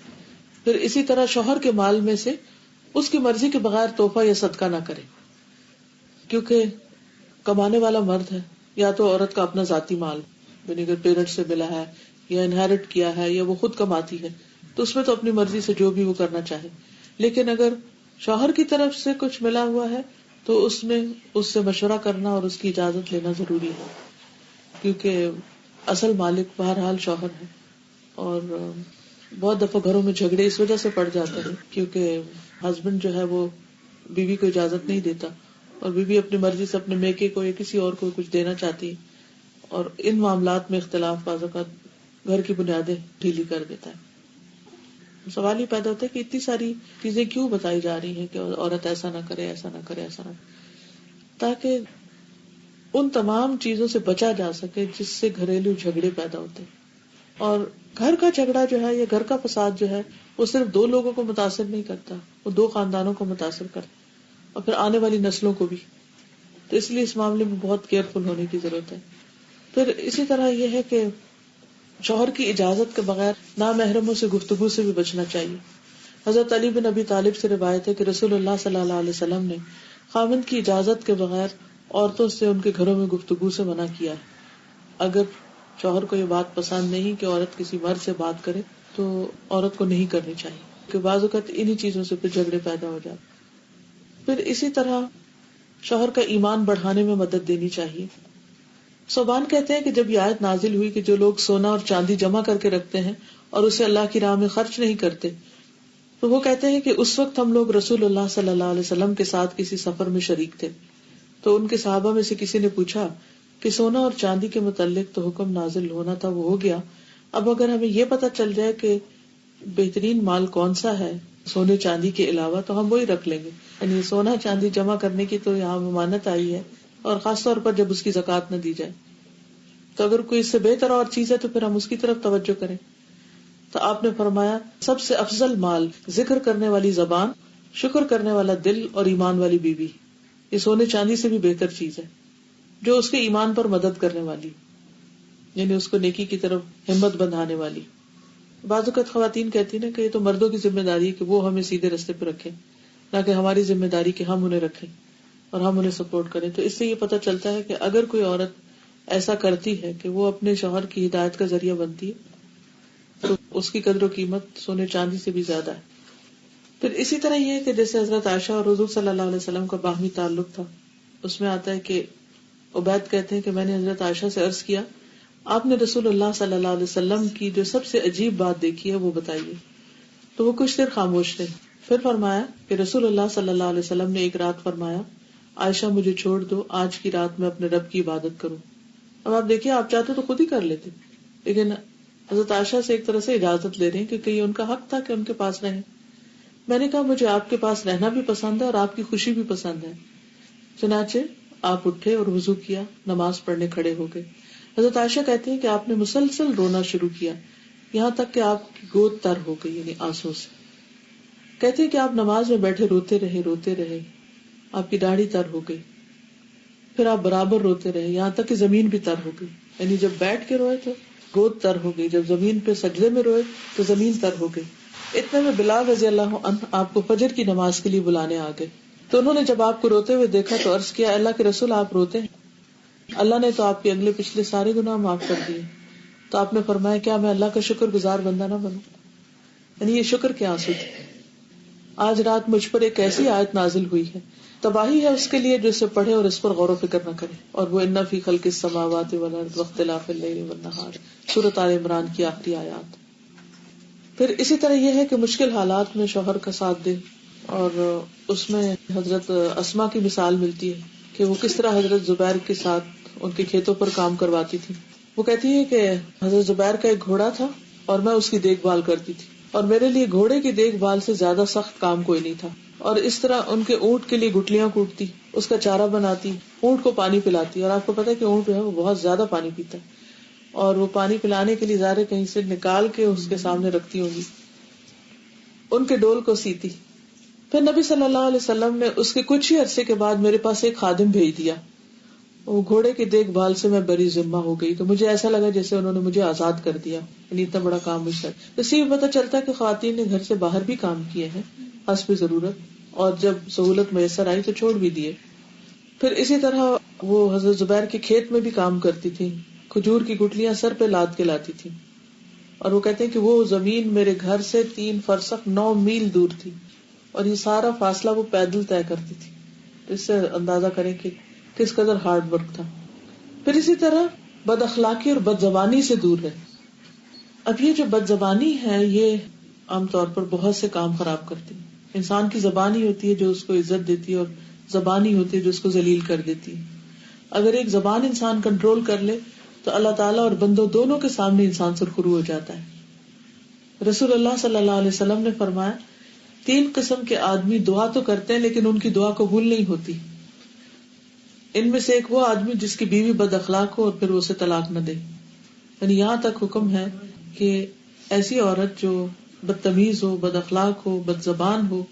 پھر اسی طرح شوہر کے مال میں سے اس کی مرضی کے بغیر تحفہ یا صدقہ نہ کرے، کیونکہ کمانے والا مرد ہے، یا تو عورت کا اپنا ذاتی مال یعنی اگر پیرنٹ سے ملا ہے یا انہیرٹ کیا ہے یا وہ خود کماتی ہے تو اس میں تو اپنی مرضی سے جو بھی وہ کرنا چاہے. لیکن اگر شوہر کی طرف سے کچھ ملا ہوا ہے تو اس میں اس سے مشورہ کرنا اور اس کی اجازت لینا ضروری ہے، کیونکہ اصل مالک بہرحال شوہر ہے. اور بہت دفعہ گھروں میں جھگڑے اس وجہ سے پڑ جاتے ہیں کیونکہ ہسبینڈ جو ہے وہ بیوی کو اجازت نہیں دیتا اور بیوی اپنی مرضی سے اپنے میکے کو یا کسی اور کو کچھ دینا چاہتی ہے، اور ان معاملات میں اختلاف بعض اوقات گھر کی بنیادیں ڈھیلی کر دیتا ہے. سوال ہی پیدا ہوتا ہے کہ اتنی ساری چیزیں کیوں بتائی جا رہی ہیں کہ عورت ایسا نہ کرے، ایسا نہ کرے، ایسا نہ کرے، تاکہ ان تمام چیزوں سے بچا جا سکے جس سے گھریلو جھگڑے پیدا ہوتے ہیں. اور گھر کا جھگڑا جو ہے یا گھر کا فساد جو ہے وہ صرف دو لوگوں کو متاثر نہیں کرتا، وہ دو خاندانوں کو متاثر کرتا اور پھر آنے والی نسلوں کو بھی. تو اس لیے اس معاملے میں بہت کیئرفل ہونے کی ضرورت ہے. پھر اسی طرح یہ ہے کہ شوہر کی اجازت کے بغیر نامحرموں سے گفتگو سے بھی بچنا چاہیے. حضرت علی بن ابی طالب سے روایت ہے کہ رسول اللہ صلی اللہ علیہ وسلم نے خاوند کی اجازت کے بغیر عورتوں سے ان کے گھروں میں گفتگو سے منع کیا ہے. اگر شوہر کو یہ بات پسند نہیں کہ عورت کسی مرد سے بات کرے تو عورت کو نہیں کرنی چاہیے، کہ بعض اوقات انہی چیزوں سے پھر جھگڑے پیدا ہو جاتے. پھر اسی طرح شوہر کا ایمان بڑھانے میں مدد دینی چاہیے. صوبان کہتے ہیں کہ جب یہ آیت نازل ہوئی کہ جو لوگ سونا اور چاندی جمع کر کے رکھتے ہیں اور اسے اللہ کی راہ میں خرچ نہیں کرتے، تو وہ کہتے ہیں کہ اس وقت ہم لوگ رسول اللہ صلی اللہ علیہ وسلم کے ساتھ کسی سفر میں شریک تھے، تو ان کے صحابہ میں سے کسی نے پوچھا کہ سونا اور چاندی کے متعلق تو حکم نازل ہونا تھا، وہ ہو گیا، اب اگر ہمیں یہ پتہ چل جائے کہ بہترین مال کون سا ہے سونے چاندی کے علاوہ تو ہم وہی رکھ لیں گے. یعنی سونا چاندی جمع کرنے کی تو یہاں ممانعت آئی ہے، اور خاص طور پر جب اس کی زکوٰۃ نہ دی جائے. تو اگر کوئی اس سے بہتر اور چیز ہے تو پھر ہم اس کی طرف توجہ کریں. تو آپ نے فرمایا سب سے افضل مال ذکر کرنے والی زبان، شکر کرنے والا دل اور ایمان والی بیوی. یہ سونے چاندی سے بھی بہتر چیز ہے جو اس کے ایمان پر مدد کرنے والی، یعنی اس کو نیکی کی طرف ہمت بندھانے والی. بعض اوقات خواتین کہتی ہیں کہ یہ تو مردوں کی ذمہ داری ہے کہ وہ ہمیں سیدھے رستے پہ رکھیں، نہ کہ ہماری ذمہ داری کہ ہم انہیں رکھیں اور ہم انہیں سپورٹ کریں. تو اس سے یہ پتہ چلتا ہے کہ اگر کوئی عورت ایسا کرتی ہے کہ وہ اپنے شوہر کی ہدایت کا ذریعہ بنتی ہے تو اس کی قدر و قیمت سونے چاندی سے بھی زیادہ ہے. پھر اسی طرح یہ ہے کہ جیسے حضرت عائشہ اور حضور صلی اللہ علیہ وسلم کا باہمی تعلق تھا، اس میں آتا ہے کہ عبید کہتے ہیں کہ میں نے حضرت عائشہ سے عرض کیا آپ نے رسول اللہ صلی اللہ علیہ وسلم کی جو سب سے عجیب بات دیکھی ہے وہ بتائیے. تو وہ کچھ دیر خاموش رہے، پھر فرمایا کہ رسول اللہ صلی اللہ علیہ وسلم نے ایک رات فرمایا عائشہ مجھے چھوڑ دو، آج کی رات میں اپنے رب کی عبادت کروں. اب آپ دیکھیے آپ چاہتے تو خود ہی کر لیتے، لیکن حضرت عائشہ سے ایک طرح سے اجازت لے رہے ہیں کیونکہ یہ ان کا حق تھا کہ ان کے پاس رہیں. میں نے کہا مجھے آپ کے پاس رہنا بھی پسند ہے اور آپ کی خوشی بھی پسند ہے. چنانچہ آپ اٹھے اور وضو کیا، نماز پڑھنے کھڑے ہو گئے. حضرت عائشہ کہتی ہیں کہ آپ نے مسلسل رونا شروع کیا یہاں تک کہ آپ کی گود تر ہو گئی، یعنی آنسو سے. کہتے ہیں کہ آپ نماز میں بیٹھے روتے رہے، آپ کی داڑھی تر ہو گئی، پھر آپ برابر روتے رہے یہاں تک کہ زمین بھی تر ہو گئی. یعنی جب بیٹھ کے روئے تو گود تر ہو گئی، جب زمین پہ سجدے میں روئے تو زمین تر ہو گئی. اتنے میں بلال رضی اللہ عنہ آپ کو فجر کی نماز کے لیے بلانے آ گئے. تو انہوں نے جب آپ کو روتے ہوئے دیکھا تو عرض کیا اللہ کے رسول آپ روتے ہیں، اللہ نے تو آپ کے اگلے پچھلے سارے گناہ معاف کر دیے. تو آپ نے فرمایا کیا میں اللہ کا شکر گزار بندہ نہ بنوں؟ یعنی یہ شکر کے آنسو تھے. آج رات مجھ پر ایک ایسی آیت نازل ہوئی ہے، تباہی ہے اس کے لیے جو اسے پڑھے اور اس پر غور و فکر نہ کرے. اور وہ ان فی خلق السماوات والارض واختلاف اللیل والنہار، سورۃ آل عمران کی آخری آیات. پھر اسی طرح یہ ہے کہ مشکل حالات میں شوہر کا ساتھ دے، اور اس میں حضرت اسما کی مثال ملتی ہے کہ وہ کس طرح حضرت زبیر کے ساتھ ان کے کھیتوں پر کام کرواتی تھی. وہ کہتی ہے کہ حضرت زبیر کا ایک گھوڑا تھا اور میں اس کی دیکھ بھال کرتی تھی، اور میرے لیے گھوڑے کی دیکھ بھال سے زیادہ سخت کام کوئی نہیں تھا. اور اس طرح ان کے اونٹ کے لیے گٹلیاں کوٹتی، اس کا چارہ بناتی، اونٹ کو پانی پلاتی. اور آپ کو پتا ہے کہ اونٹ جو ہے وہ بہت زیادہ پانی پیتا ہے، اور وہ پانی پلانے کے لیے ظاہر کہیں سے نکال کے اس کے سامنے رکھتی ہوگی. ان کے ڈول کو سیتی. پھر نبی صلی اللہ علیہ وسلم نے اس کے کچھ ہی عرصے کے بعد میرے پاس ایک خادم بھیج دیا. وہ گھوڑے کی دیکھ بھال سے میں بری ذمہ ہو گئی، تو مجھے ایسا لگا جیسے انہوں نے مجھے آزاد کر دیا، یعنی اتنا بڑا کام مجھ سے۔ اس سے پتہ چلتا ہے کہ خواتین نے گھر سے باہر بھی کام کیے ہیں حسب ضرورت، اور جب سہولت میسر آئی تو چھوڑ بھی دیے۔ پھر اسی طرح وہ حضرت زبیر کے کھیت میں بھی کام کرتی تھی، کھجور کی گٹلیاں سر پہ لاد کے لاتی تھی، اور وہ کہتے ہیں کہ وہ زمین میرے گھر سے 3 فرسخ 9 میل دور تھی، اور یہ سارا فاصلہ وہ پیدل طے کرتی تھی۔ اس سے اندازہ کریں کہ کس قدر ہارڈ ورک تھا۔ پھر اسی طرح بد اخلاقی اور بد زبانی سے دور رہے۔ اب یہ جو بد زبانی ہے یہ عام طور پر بہت سے کام خراب کرتی ہے۔ انسان کی زبان ہی ہوتی ہے جو اس کو عزت دیتی ہے، اور زبان ہی ہوتی ہے جو اس کو ذلیل کر دیتی ہے۔ اگر ایک زبان انسان کنٹرول کر لے تو اللہ تعالیٰ اور بندوں دونوں کے سامنے انسان سرخرو ہو جاتا ہے۔ رسول اللہ صلی اللہ علیہ وسلم نے فرمایا 3 قسم کے آدمی دعا تو کرتے ہیں لیکن ان کی دعا قبول نہیں ہوتی۔ ان میں سے ایک وہ آدمی جس کی بیوی بد اخلاق ہو اور پھر وہ اسے طلاق نہ دے، یعنی یہاں تک حکم ہے کہ ایسی عورت جو بدتمیز ہو، بد اخلاق ہو، بد زبان ہو،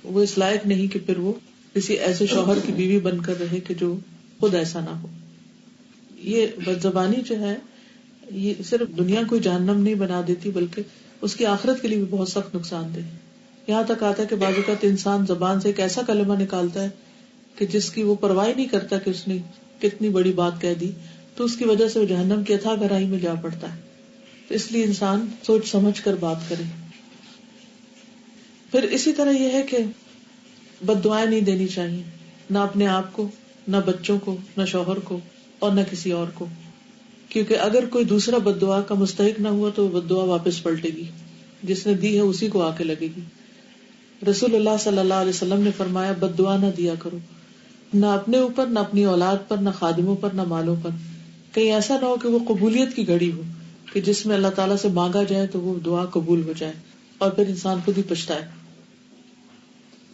وہ اس لائق نہیں کہ پھر وہ کسی ایسے شوہر کی بیوی بن کر رہے کہ جو خود ایسا نہ ہو۔ یہ بد زبانی جو ہے یہ صرف دنیا کو جہنم نہیں بنا دیتی بلکہ اس کی آخرت کے لیے بھی بہت سخت نقصان دہ۔ یہاں تک آتا ہے کہ بعض اوقات انسان زبان سے ایک ایسا کلمہ نکالتا ہے کہ جس کی وہ پرواہ نہیں کرتا کہ اس نے کتنی بڑی بات کہہ دی، تو اس کی وجہ سے وہ جہنم کی اتھاہ گہرائی میں جا پڑتا ہے۔ تو اس لیے انسان سوچ سمجھ کر بات کرے۔ پھر اسی طرح یہ ہے کہ بد دعائیں نہیں دینی چاہیے، نہ اپنے آپ کو، نہ بچوں کو، نہ شوہر کو، اور نہ کسی اور کو، کیونکہ اگر کوئی دوسرا بد دعا کا مستحق نہ ہوا تو وہ بد دعا واپس پلٹے گی، جس نے دی ہے اسی کو آ کے لگے گی۔ رسول اللہ صلی اللہ علیہ وسلم نے فرمایا بد دعا نہ دیا کرو، نہ اپنے اوپر، نہ اپنی اولاد پر، نہ خادموں پر، نہ مالوں پر۔ کہیں ایسا نہ ہو کہ وہ قبولیت کی گھڑی ہو کہ جس میں اللہ تعالیٰ سے مانگا جائے تو وہ دعا قبول ہو جائے اور پھر انسان خود ہی پچھتائے۔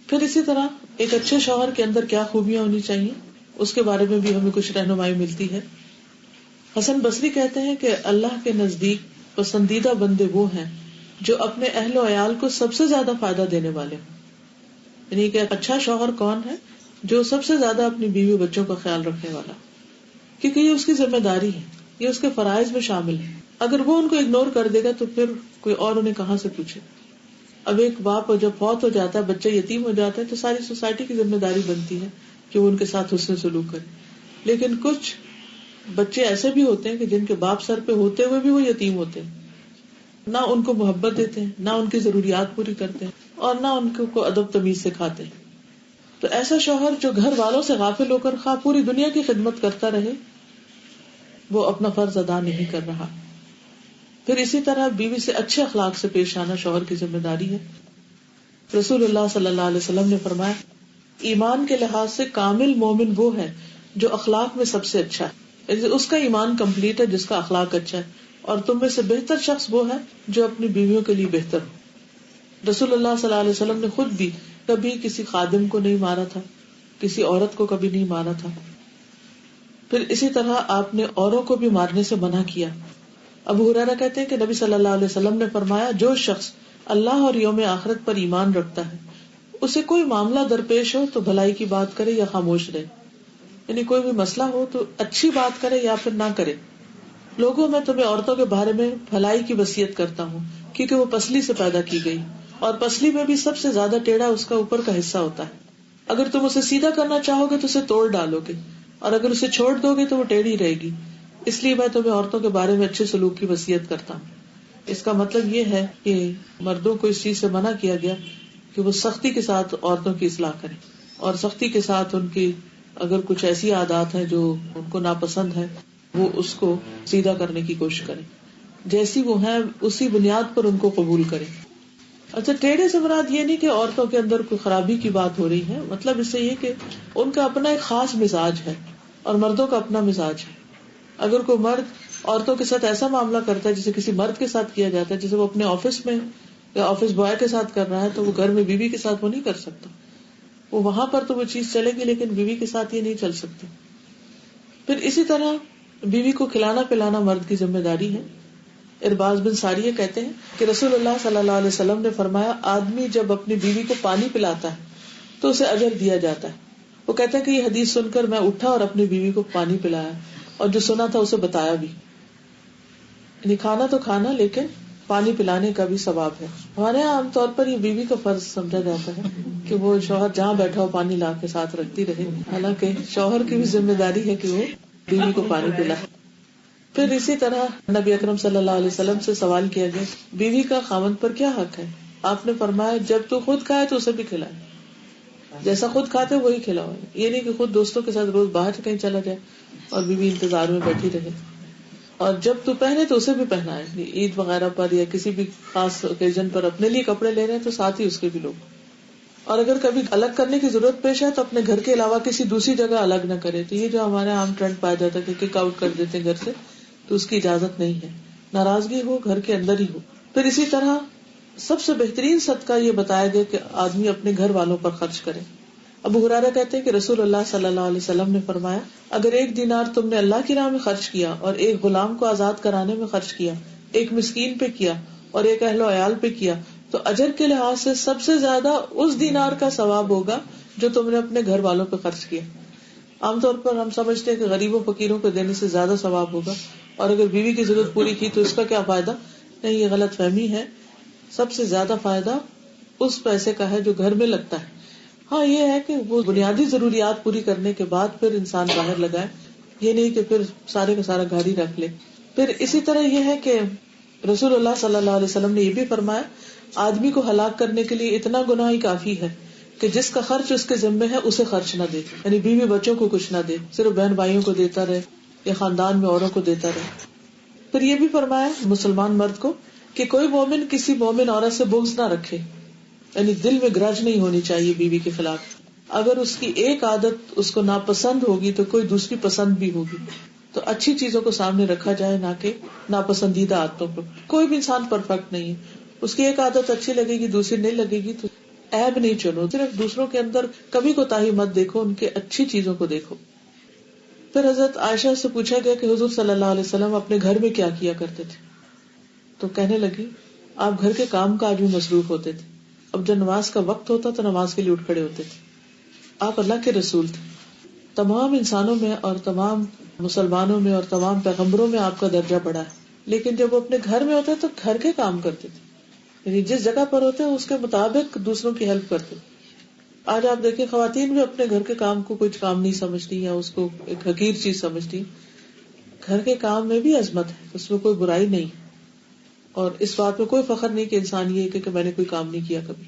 پھر اسی طرح ایک اچھے شوہر کے اندر کیا خوبیاں ہونی چاہیے اس کے بارے میں بھی ہمیں کچھ رہنمائی ملتی ہے۔ حسن بصری کہتے ہیں کہ اللہ کے نزدیک پسندیدہ بندے وہ ہیں جو اپنے اہل و عیال کو سب سے زیادہ فائدہ دینے والے ہوں، یعنی کہ اچھا شوہر کون ہے؟ جو سب سے زیادہ اپنی بیوی بچوں کا خیال رکھنے والا، کیونکہ یہ اس کی ذمہ داری ہے، یہ اس کے فرائض میں شامل ہے۔ اگر وہ ان کو اگنور کر دے گا تو پھر کوئی اور انہیں کہاں سے پوچھے۔ اب ایک باپ جب فوت ہو جاتا ہے، بچہ یتیم ہو جاتا ہے، تو ساری سوسائٹی کی ذمہ داری بنتی ہے کہ وہ ان کے ساتھ حسن سلوک کرے۔ لیکن کچھ بچے ایسے بھی ہوتے ہیں کہ جن کے باپ سر پہ ہوتے ہوئے بھی وہ یتیم ہوتے ہیں، نہ ان کو محبت دیتے ہیں، نہ ان کی ضروریات پوری کرتے ہیں، اور نہ ان کو ادب تمیز سکھاتے ہیں۔ تو ایسا شوہر جو گھر والوں سے غافل ہو کر خواہ پوری دنیا کی خدمت کرتا رہے، وہ اپنا فرض ادا نہیں کر رہا۔ پھر اسی طرح بیوی سے اچھے اخلاق سے پیش آنا شوہر کی ذمہ داری ہے۔ رسول اللہ صلی اللہ علیہ وسلم نے فرمایا ایمان کے لحاظ سے کامل مومن وہ ہے جو اخلاق میں سب سے اچھا ہے، اس کا ایمان کمپلیٹ ہے جس کا اخلاق اچھا ہے، اور تم میں سے بہتر شخص وہ ہے جو اپنی بیویوں کے لیے بہتر ہو۔ رسول اللہ صلی اللہ علیہ وسلم نے خود بھی کبھی کسی خادم کو نہیں مارا تھا، کسی عورت کو کبھی نہیں مارا تھا۔ پھر اسی طرح آپ نے اوروں کو بھی مارنے سے منع کیا۔ ابو ہریرہ کہتے ہیں کہ نبی صلی اللہ علیہ وسلم نے فرمایا جو شخص اللہ اور یوم آخرت پر ایمان رکھتا ہے اسے کوئی معاملہ درپیش ہو تو بھلائی کی بات کرے یا خاموش رہے، یعنی کوئی بھی مسئلہ ہو تو اچھی بات کرے یا پھر نہ کرے۔ لوگوں میں تمہیں عورتوں کے بارے میں بھلائی کی وصیت کرتا ہوں کیونکہ وہ پسلی سے پیدا کی گئی، اور پسلی میں بھی سب سے زیادہ ٹیڑھا اس کا اوپر کا حصہ ہوتا ہے۔ اگر تم اسے سیدھا کرنا چاہو گے تو اسے توڑ ڈالو گے، اور اگر اسے چھوڑ دو گے تو وہ ٹیڑھی رہے گی۔ اس لیے میں تمہیں عورتوں کے بارے میں اچھے سلوک کی وصیت کرتا ہوں۔ اس کا مطلب یہ ہے کہ مردوں کو اس چیز سے منع کیا گیا کہ وہ سختی کے ساتھ عورتوں کی اصلاح کریں، اور سختی کے ساتھ ان کی اگر کچھ ایسی عادات ہیں جو ان کو ناپسند ہے وہ اس کو سیدھا کرنے کی کوشش کریں، جیسی وہ ہیں اسی بنیاد پر ان کو قبول کریں۔ اچھا، ٹیڑھے سے مراد یہ نہیں کہ عورتوں کے اندر کوئی خرابی کی بات ہو رہی ہے، مطلب اس سے یہ کہ ان کا اپنا ایک خاص مزاج ہے اور مردوں کا اپنا مزاج ہے۔ اگر کوئی مرد عورتوں کے ساتھ ایسا معاملہ کرتا ہے جسے کسی مرد کے ساتھ کیا جاتا ہے، جسے وہ اپنے آفس میں یا آفس بوائے کے ساتھ کر رہا ہے، تو وہ گھر میں بیوی کے ساتھ وہ نہیں کر سکتا۔ وہ وہاں پر تو وہ چیز چلے گی لیکن بیوی کے ساتھ یہ نہیں چل سکتی۔ پھر اسی طرح بیوی کو کھلانا پلانا مرد کی ذمہ داری ہے۔ ارباز بن ساریہ کہتے ہیں کہ رسول اللہ صلی اللہ علیہ وسلم نے فرمایا آدمی جب اپنی بیوی کو پانی پلاتا ہے تو اسے اجر دیا جاتا ہے، وہ کہتے ہیں کہ یہ حدیث سن کر میں اٹھا اور اپنی بیوی کو پانی پلایا اور جو سنا تھا اسے بتایا بھی. یعنی کھانا تو کھانا لیکن پانی پلانے کا بھی ثواب ہے. ہمارے یہاں عام طور پر یہ بیوی کا فرض سمجھا جاتا ہے کہ وہ شوہر جہاں بیٹھا ہو پانی لا کے ساتھ رکھتی رہے، حالانکہ شوہر کی بھی ذمہ داری ہے کہ وہ بیوی کو پانی پلائے. پھر اسی طرح نبی اکرم صلی اللہ علیہ وسلم سے سوال کیا گیا بیوی کا خاوند پر کیا حق ہے. آپ نے فرمایا جب تو خود کھائے تو اسے بھی کھلائے، جیسا خود کھاتے وہی کھلاؤ. یہ نہیں کہ خود دوستوں کے ساتھ روز باہر کہیں چلا جائے اور بیوی انتظار میں بیٹھی رہے. اور جب تو پہنے تو اسے بھی پہنائے. عید وغیرہ پر یا کسی بھی خاص اوکیزن پر اپنے لیے کپڑے لے رہے ہیں تو ساتھ ہی اس کے بھی لو. اور اگر کبھی الگ کرنے کی ضرورت پیش ہے تو اپنے گھر کے علاوہ کسی دوسری جگہ الگ نہ کرے. تو یہ جو ہمارے عام ٹرینڈ پایا جاتا ہے کہ کک آؤٹ کر دیتے ہیں گھر سے، تو اس کی اجازت نہیں ہے. ناراضگی ہو گھر کے اندر ہی ہو. پھر اسی طرح سب سے بہترین صدقہ یہ بتایا گیا کہ آدمی اپنے گھر والوں پر خرچ کرے. ابو ہریرہ کہتے ہیں کہ رسول اللہ صلی اللہ علیہ وسلم نے فرمایا اگر 1 دینار تم نے اللہ کی راہ میں خرچ کیا اور 1 غلام کو آزاد کرانے میں خرچ کیا، 1 مسکین پہ کیا اور 1 اہل و عیال پہ کیا تو اجر کے لحاظ سے سب سے زیادہ اس دینار کا ثواب ہوگا جو تم نے اپنے گھر والوں پہ خرچ کیا. عام طور پر ہم سمجھتے ہیں کہ غریبوں فقیروں کو دینے سے زیادہ ثواب ہوگا، اور اگر بیوی کی ضرورت پوری کی تو اس کا کیا فائدہ. نہیں، یہ غلط فہمی ہے. سب سے زیادہ فائدہ اس پیسے کا ہے جو گھر میں لگتا ہے. ہاں یہ ہے کہ وہ بنیادی ضروریات پوری کرنے کے بعد پھر انسان باہر لگائے، یہ نہیں کہ پھر سارے کا سارا گھر ہی رکھ لے. پھر اسی طرح یہ ہے کہ رسول اللہ صلی اللہ علیہ وسلم نے یہ بھی فرمایا آدمی کو ہلاک کرنے کے لیے اتنا گناہ ہی کافی ہے کہ جس کا خرچ اس کے ذمے ہے اسے خرچ نہ دے. یعنی بیوی بچوں کو کچھ نہ دے، صرف بہن بھائیوں کو دیتا رہے یا خاندان میں اوروں کو دیتا رہے. پھر یہ بھی فرمایا مسلمان مرد کو کہ کوئی مومن کسی مومن عورت سے بغض نہ رکھے، یعنی دل میں گرج نہیں ہونی چاہیے بیوی کے خلاف. اگر اس کی ایک عادت اس کو ناپسند ہوگی تو کوئی دوسری پسند بھی ہوگی. تو اچھی چیزوں کو سامنے رکھا جائے نہ کہ ناپسندیدہ عادتوں کو. کوئی بھی انسان پرفیکٹ نہیں ہے، اس کی ایک عادت اچھی لگے گی دوسری نہیں لگے گی تو عیب نہیں چنو. صرف دوسروں کے اندر کبھی کوتاہی مت دیکھو، ان کے اچھی چیزوں کو دیکھو. پھر حضرت عائشہ سے پوچھا گیا کہ حضور صلی اللہ علیہ وسلم اپنے گھر میں کیا کیا کرتے تھے. تو کہنے لگی آپ گھر کے کام کاج میں مصروف ہوتے تھے. اب جب نماز کا وقت ہوتا تو نماز کے لیے اٹھ کھڑے ہوتے تھے. آپ اللہ کے رسول تھے. تمام انسانوں میں اور تمام مسلمانوں میں اور تمام پیغمبروں میں آپ کا درجہ بڑا ہے، لیکن جب وہ اپنے گھر میں ہوتے تو گھر کے کام کرتے تھے. یعنی جس جگہ پر ہوتے اس کے مطابق دوسروں کی ہیلپ کرتے. آج آپ دیکھیں خواتین بھی اپنے گھر کے کام کو کچھ کام نہیں سمجھتی یا اس کو ایک حقیر چیز سمجھتی. گھر کے کام میں بھی عظمت ہے، اس میں کوئی برائی نہیں، اور اس بات میں کوئی فخر نہیں کہ انسان یہ کہ میں نے کوئی کام نہیں کیا کبھی.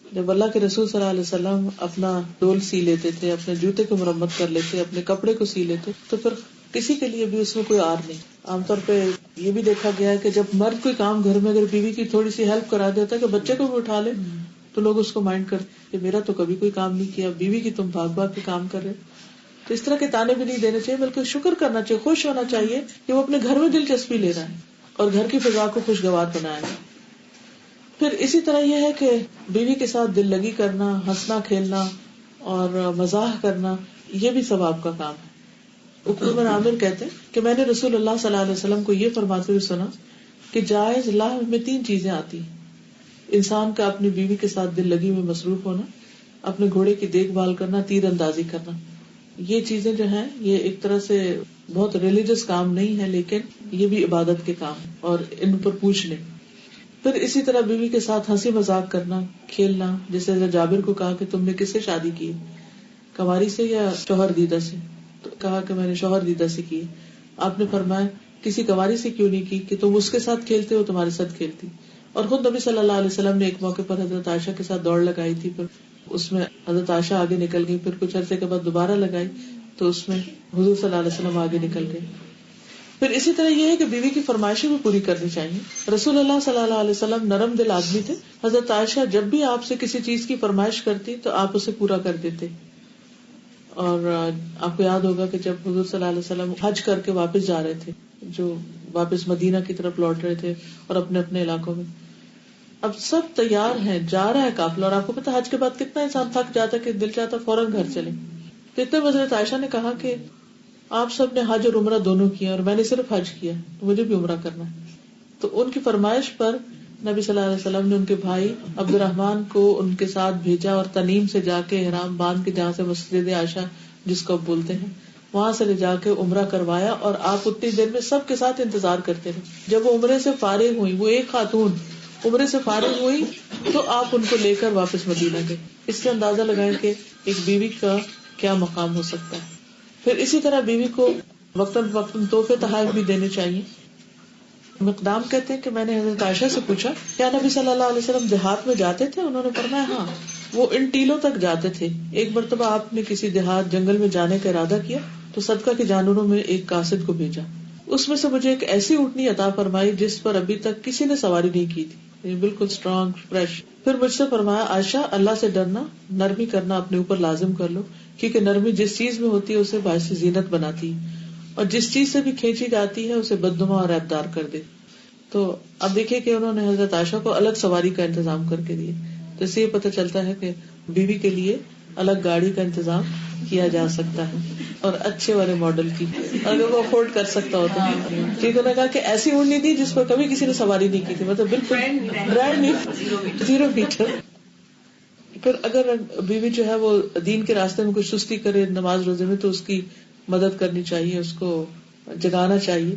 جب اللہ کے رسول صلی اللہ علیہ وسلم اپنا ڈول سی لیتے تھے، اپنے جوتے کو مرمت کر لیتے، اپنے کپڑے کو سی لیتے، تو پھر کسی کے لیے بھی اس میں کوئی آر نہیں. عام طور پہ یہ بھی دیکھا گیا ہے کہ جب مرد کوئی کام گھر میں اگر بیوی کی تھوڑی سی ہیلپ کرا دیتا ہے کہ بچے کو بھی اٹھا لے تو لوگ اس کو مائنڈ کرتے کہ میرا تو کبھی کوئی کام نہیں کیا، بیوی کی تم بھاگ بھاگ کے کام کر رہے. تو اس طرح کے تانے بھی نہیں دینے چاہیے، بلکہ شکر کرنا چاہیے، خوش ہونا چاہیے کہ وہ اپنے گھر میں دلچسپی لے رہا ہے اور گھر کی فضا کو خوشگوار بنایا ہے. پھر اسی طرح یہ ہے کہ بیوی کے ساتھ دل لگی کرنا، ہنسنا کھیلنا اور مزاح کرنا یہ بھی ثواب کا کام ہے. عقبہ بن عامر کہتے کہ میں نے رسول اللہ صلی اللہ علیہ وسلم کو یہ فرماتے ہوئے سنا کہ جائز لاہ میں 3 چیزیں آتی ہیں. انسان کا اپنی بیوی کے ساتھ دل لگی میں مصروف ہونا، اپنے گھوڑے کی دیکھ بھال کرنا، تیر اندازی کرنا. یہ چیزیں جو ہیں یہ ایک طرح سے بہت ریلیجس کام نہیں ہے، لیکن یہ بھی عبادت کے کام اور ان پر پوچھ لیں. پھر اسی طرح بیوی کے ساتھ ہنسی مذاق کرنا، کھیلنا. جیسے جابر کو کہا کہ تم نے کس سے شادی کی، کنواری سے یا شوہر دیدہ سے؟ تو کہا کہ میں نے شوہر دیدہ سے کی. آپ نے فرمایا کسی کنواری سے کیوں نہیں کی کہ تم اس کے ساتھ کھیلتے ہو تمہارے ساتھ کھیلتی. اور خود نبی صلی اللہ علیہ وسلم نے ایک موقع پر حضرت عائشہ کے ساتھ دوڑ لگائی تھی، پھر اس میں حضرت عائشہ آگے نکل گئی، پھر کچھ عرصے کے بعد دوبارہ لگائی تو اس میں حضور صلی اللہ علیہ وسلم آگے نکل گئے. پھر اسی طرح یہ ہے کہ بیوی کی فرمائشیں بھی پوری کرنی چاہیے. رسول اللہ صلی اللہ علیہ وسلم نرم دل آدمی تھے. حضرت عائشہ جب بھی آپ سے کسی چیز کی فرمائش کرتی تو آپ اسے پورا کر دیتے. اور آپ کو یاد ہوگا کہ جب حضور صلی اللہ علیہ وسلم حج کر کے واپس جا رہے تھے، جو واپس مدینہ کی طرف لوٹ رہے تھے اور اپنے اپنے علاقوں میں، اب سب تیار ہیں، جا رہا ہے قافلہ، اور آپ کو پتا حج کے بعد کتنا انسان تھک جاتا ہے کہ دل چاہتا فوراً گھر چلے. تو اتنے میں حضرت عائشہ نے کہا کہ آپ سب نے حج اور عمرہ دونوں کیا اور میں نے صرف حج کیا، تو مجھے بھی عمرہ کرنا ہے. تو ان کی فرمائش پر نبی صلی اللہ علیہ وسلم نے ان کے بھائی عبد الرحمن کو ان کے ساتھ بھیجا اور تنیم سے جا کے احرام باندھ کے، جہاں سے مسجد عائشہ جس کو آپ بولتے ہیں، وہاں سے لے جا کے عمرہ کروایا، اور آپ اتنی دیر میں سب کے ساتھ انتظار کرتے رہے۔ جب وہ عمرے سے فارغ ہوئی، وہ ایک خاتون عمرے سے فارغ ہوئی تو آپ ان کو لے کر واپس مدینہ گئے۔ اس سے اندازہ لگائیں کہ ایک بیوی کا کیا مقام ہو سکتا ہے۔ پھر اسی طرح بیوی کو وقتاً فوقتاً تحفے تحائف بھی دینے چاہیے۔ مقدام کہتے ہیں کہ میں نے حضرت عائشہ سے پوچھا کیا نبی صلی اللہ علیہ وسلم دیہات میں جاتے تھے؟ انہوں نے فرمایا ہاں، وہ ان ٹیلوں تک جاتے تھے۔ ایک مرتبہ آپ نے کسی دیہات جنگل میں جانے کا ارادہ کیا تو صدقہ کے جانوروں میں ایک قاصد کو بھیجا، اس میں سے مجھے ایک ایسی اونٹنی عطا فرمائی جس پر ابھی تک کسی نے سواری نہیں کی تھی، بالکل اسٹرانگ فریش۔ پھر مجھ سے فرمایا عائشہ، اللہ سے ڈرنا، نرمی کرنا اپنے اوپر لازم کر لو، کیونکہ نرمی جس چیز میں ہوتی ہے اسے باعث زینت بناتی ہے، اور جس چیز سے بھی کھینچی جاتی ہے اسے بدنما اور عیبدار کر دے۔ تو اب دیکھیے کہ انہوں نے حضرت عائشہ کو الگ سواری کا انتظام کر کے دیے، تو اس سے یہ پتہ چلتا ہے کہ بیوی کے لیے الگ گاڑی کا انتظام کیا جا سکتا ہے، اور اچھے والے ماڈل کی، اگر وہ افورڈ کر سکتا ہو تو۔ ٹھیک، انہوں نے کہا کہ ایسی اونٹنی تھی جس پر کبھی کسی نے سواری نہیں کی تھی، مطلب بالکل برانڈ نیو، 0 میٹر۔ پھر اگر بیوی جو ہے وہ دین کے راستے میں کچھ سستی کرے نماز روزے میں تو اس کی مدد کرنی چاہیے، اس کو جگانا چاہیے۔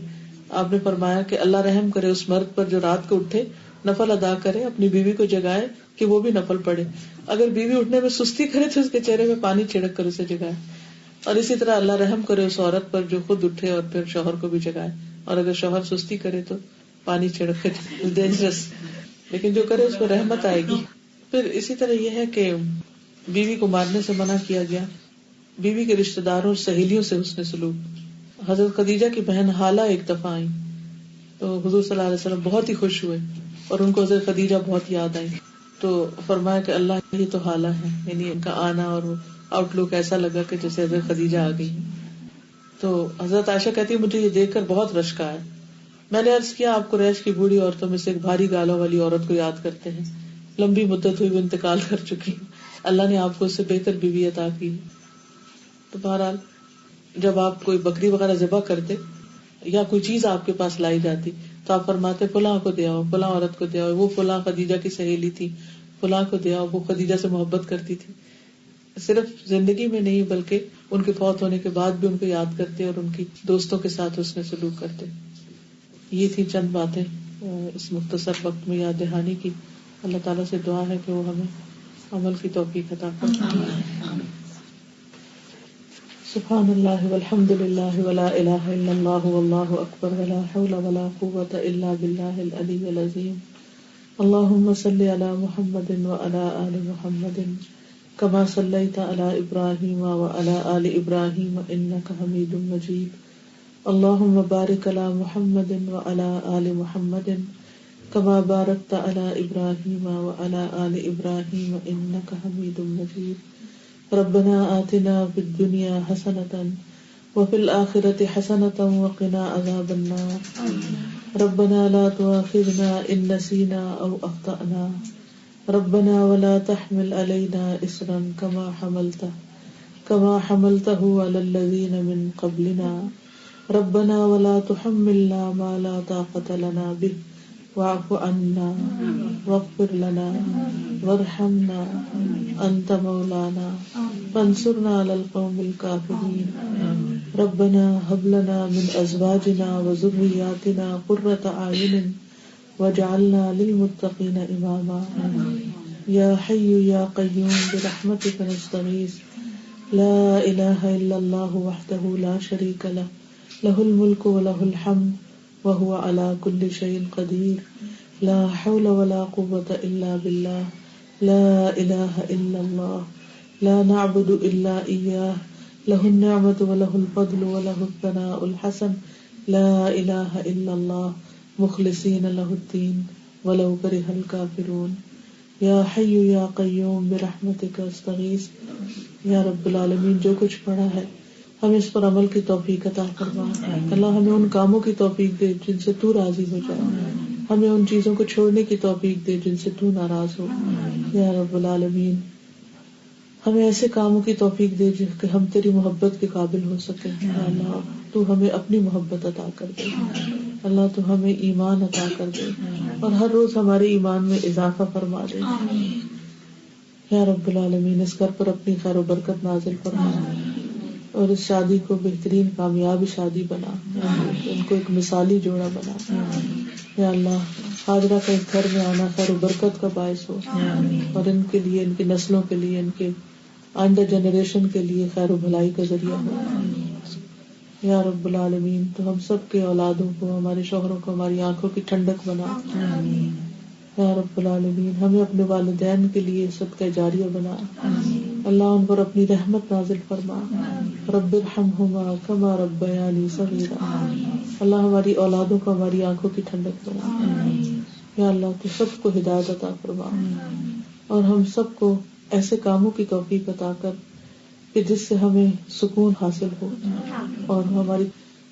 آپ نے فرمایا کہ اللہ رحم کرے اس مرد پر جو رات کو اٹھے نفل ادا کرے، اپنی بیوی کو جگائے کہ وہ بھی نفل پڑھے۔ اگر بیوی اٹھنے میں سستی کرے تو اس کے چہرے میں پانی چھڑک کر اسے جگائے، اور اسی طرح اللہ رحم کرے اس عورت پر جو خود اٹھے اور پھر شوہر کو بھی جگائے، اور اگر شوہر سستی کرے تو پانی چھڑک کر، ڈینجرس، لیکن جو کرے اس کو رحمت آئے گی۔ پھر اسی طرح یہ ہے کہ بیوی کو مارنے سے منع کیا گیا، بیوی کے رشتہ داروں اور سہیلیوں سے حسن سلوک۔ حضرت خدیجہ کی بہن حالہ ایک دفعہ آئی تو حضور صلی اللہ علیہ وسلم بہت ہی خوش ہوئے، اور ان کو حضرت خدیجہ بہت یاد آئی، تو فرمایا کہ اللہ یہ تو حالہ ہے، یعنی ان کا آنا اور آؤٹ لک ایسا لگا کہ جیسے حضرت خدیجہ آ گئی۔ تو حضرت عائشہ کہتی ہے مجھے یہ دیکھ کر بہت رشک آیا، میں نے عرض کیا آپ قریش کی بوڑھی عورتوں میں سے ایک بھاری گالوں والی عورت کو یاد کرتے ہیں، لمبی مدت ہوئی وہ انتقال کر چکی، اللہ نے آپ کو اس سے بہتر بیوی عطا کی۔ تو بہرحال جب آپ کوئی بکری وغیرہ ذبح کرتے یا کوئی چیز آپ کے پاس لائی جاتی تو آپ فرماتے فلاں کو دے آؤ، فلاں عورت کو دے آؤ، وہ فلاں خدیجہ کی سہیلی تھی، فلاں کو دے آؤ، وہ خدیجہ سے محبت کرتی تھی۔ صرف زندگی میں نہیں بلکہ ان کے فوت ہونے کے بعد بھی ان کو یاد کرتے اور ان کی دوستوں کے ساتھ اس نے سلوک کرتے۔ یہ تھی چند باتیں اس مختصر وقت میں یاد دہانی کی۔ اللہ تعالیٰ سے دعا ہے کہ وہ ہمیں عمل کی توفیق عطا فرمائے۔ سبحان اللہ والحمد للہ ولا الہ الا اللہ واللہ اکبر ولا حول ولا قوۃ الا باللہ العلی العظیم۔ اللہم صلی علی محمد وعلی آل محمد کما صلیت علی ابراہیم وعلی آل ابراہیم انک حمید مجید۔ اللہم بارک علی محمد وعلی آل محمد کما بارکت علی ابراہیم وعلی آل ابراہیم انک حمید مجید۔ ربنا آتنا فی الدنیا حسنة وفی الآخرة حسنة وقنا عذاب النار۔ ربنا لا تؤاخذنا ان نسینا او اخطأنا، ربنا ولا تحمل علينا إصرا كما حملته على الذين من قبلنا، ربنا ولا تحملنا ما لا طاقة لنا به واعف عنا واغفر لنا وارحمنا أنت مولانا فانصرنا على القوم الكافرين۔ ربنا هب لنا من أزواجنا وذرياتنا قرة أعين واجعلنا للمتقين إماما۔ یا حی یا قیوم برحمتک نستغیث، لا الہ الا اللہ وحدہ لا شریک لہ، لہ الملک ولہ الحمد وہو علی کل شیء قدیر، لا حول ولا قوة الا باللہ، لا الہ الا اللہ، لا نعبد الا ایاہ، لہ النعمۃ ولہ الفضل ولہ الثناء الحسن، لا الہ الا اللہ، مخلصین لہ الدین ولو کرہ الکافرون۔ یا حی یا قیوم برحمتک استغیث۔ یا رب العالمین جو کچھ پڑھا ہے ہمیں اس پر عمل کی توفیق عطا فرما۔ اللہ ہمیں ان کاموں کی توفیق دے جن سے تو راضی ہو جائے، ہمیں ان چیزوں کو چھوڑنے کی توفیق دے جن سے تو ناراض ہو۔ یا رب العالمین ہمیں ایسے کاموں کی توفیق دے جس کہ ہم تیری محبت کے قابل ہو سکیں. یا اللہ تو ہمیں اپنی محبت عطا کر دے. اللہ تو ہمیں ایمان عطا کر دے اور ہر روز ہمارے ایمان میں اضافہ فرما دے. یا رب العالمین اس گھر پر اپنی خیر و برکت نازل فرما اور اس شادی کو بہترین کامیاب شادی بنا, ان کو ایک مثالی جوڑا بنا. یا اللہ حاضرہ کا اس گھر میں آنا خیر و برکت کا باعث ہو اور ان کے لیے, ان کی نسلوں کے لیے, ان کے آئندہ جنریشن کے لیے خیر و بھلائی کا ذریعہ ہو. یا رب العالمین تو ہم سب کے اولادوں کو, ہمارے شوہروں کو ہماری آنکھوں کی ٹھنڈک بنا. یا رب العالمین ہمیں اپنے والدین کے لیے صدقہ جاریہ بنا. اللہ ان پر اپنی رحمت نازل فرما. رب ارحمہما کما ربیانی صغیرا. اللہ ہماری اولادوں کو ہماری آنکھوں کی ٹھنڈک بنا. یا اللہ تو سب کو ہدایت عطا فرما اور ہم سب کو ایسے کاموں کی توفیق عطا کر کہ جس سے ہمیں سکون حاصل ہو اور ہماری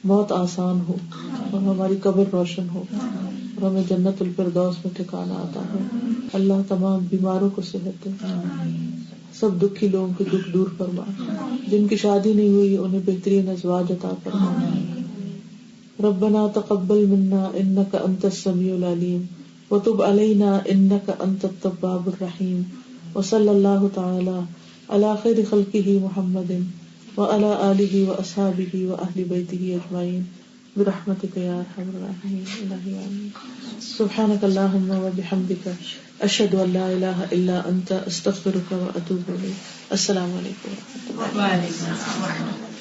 موت آسان ہو اور ہماری قبر روشن ہو اور ہمیں جنت الفردوس میں ٹھکانہ عطا ہو. اللہ تمام بیماروں کو صحت دے, سب دکھی لوگوں کے دکھ دور فرما. جن کی شادی نہیں ہوئی انہیں بہترین ازواج عطا فرما. ربنا تقبل منا انك انت السميع العليم وتب علينا انك انت التواب الرحيم وصلى الله تعالى على خير خلقه محمد وعلى آله وأصحابه وأهل بيته أجمعين برحمتك يا أرحم الراحمين. إلهي آمين. سبحانك اللهم وبحمدك أشهد أن لا إله إلا أنت أستغفرك وأتوب إليك. السلام علیکم. وعلیکم السلام.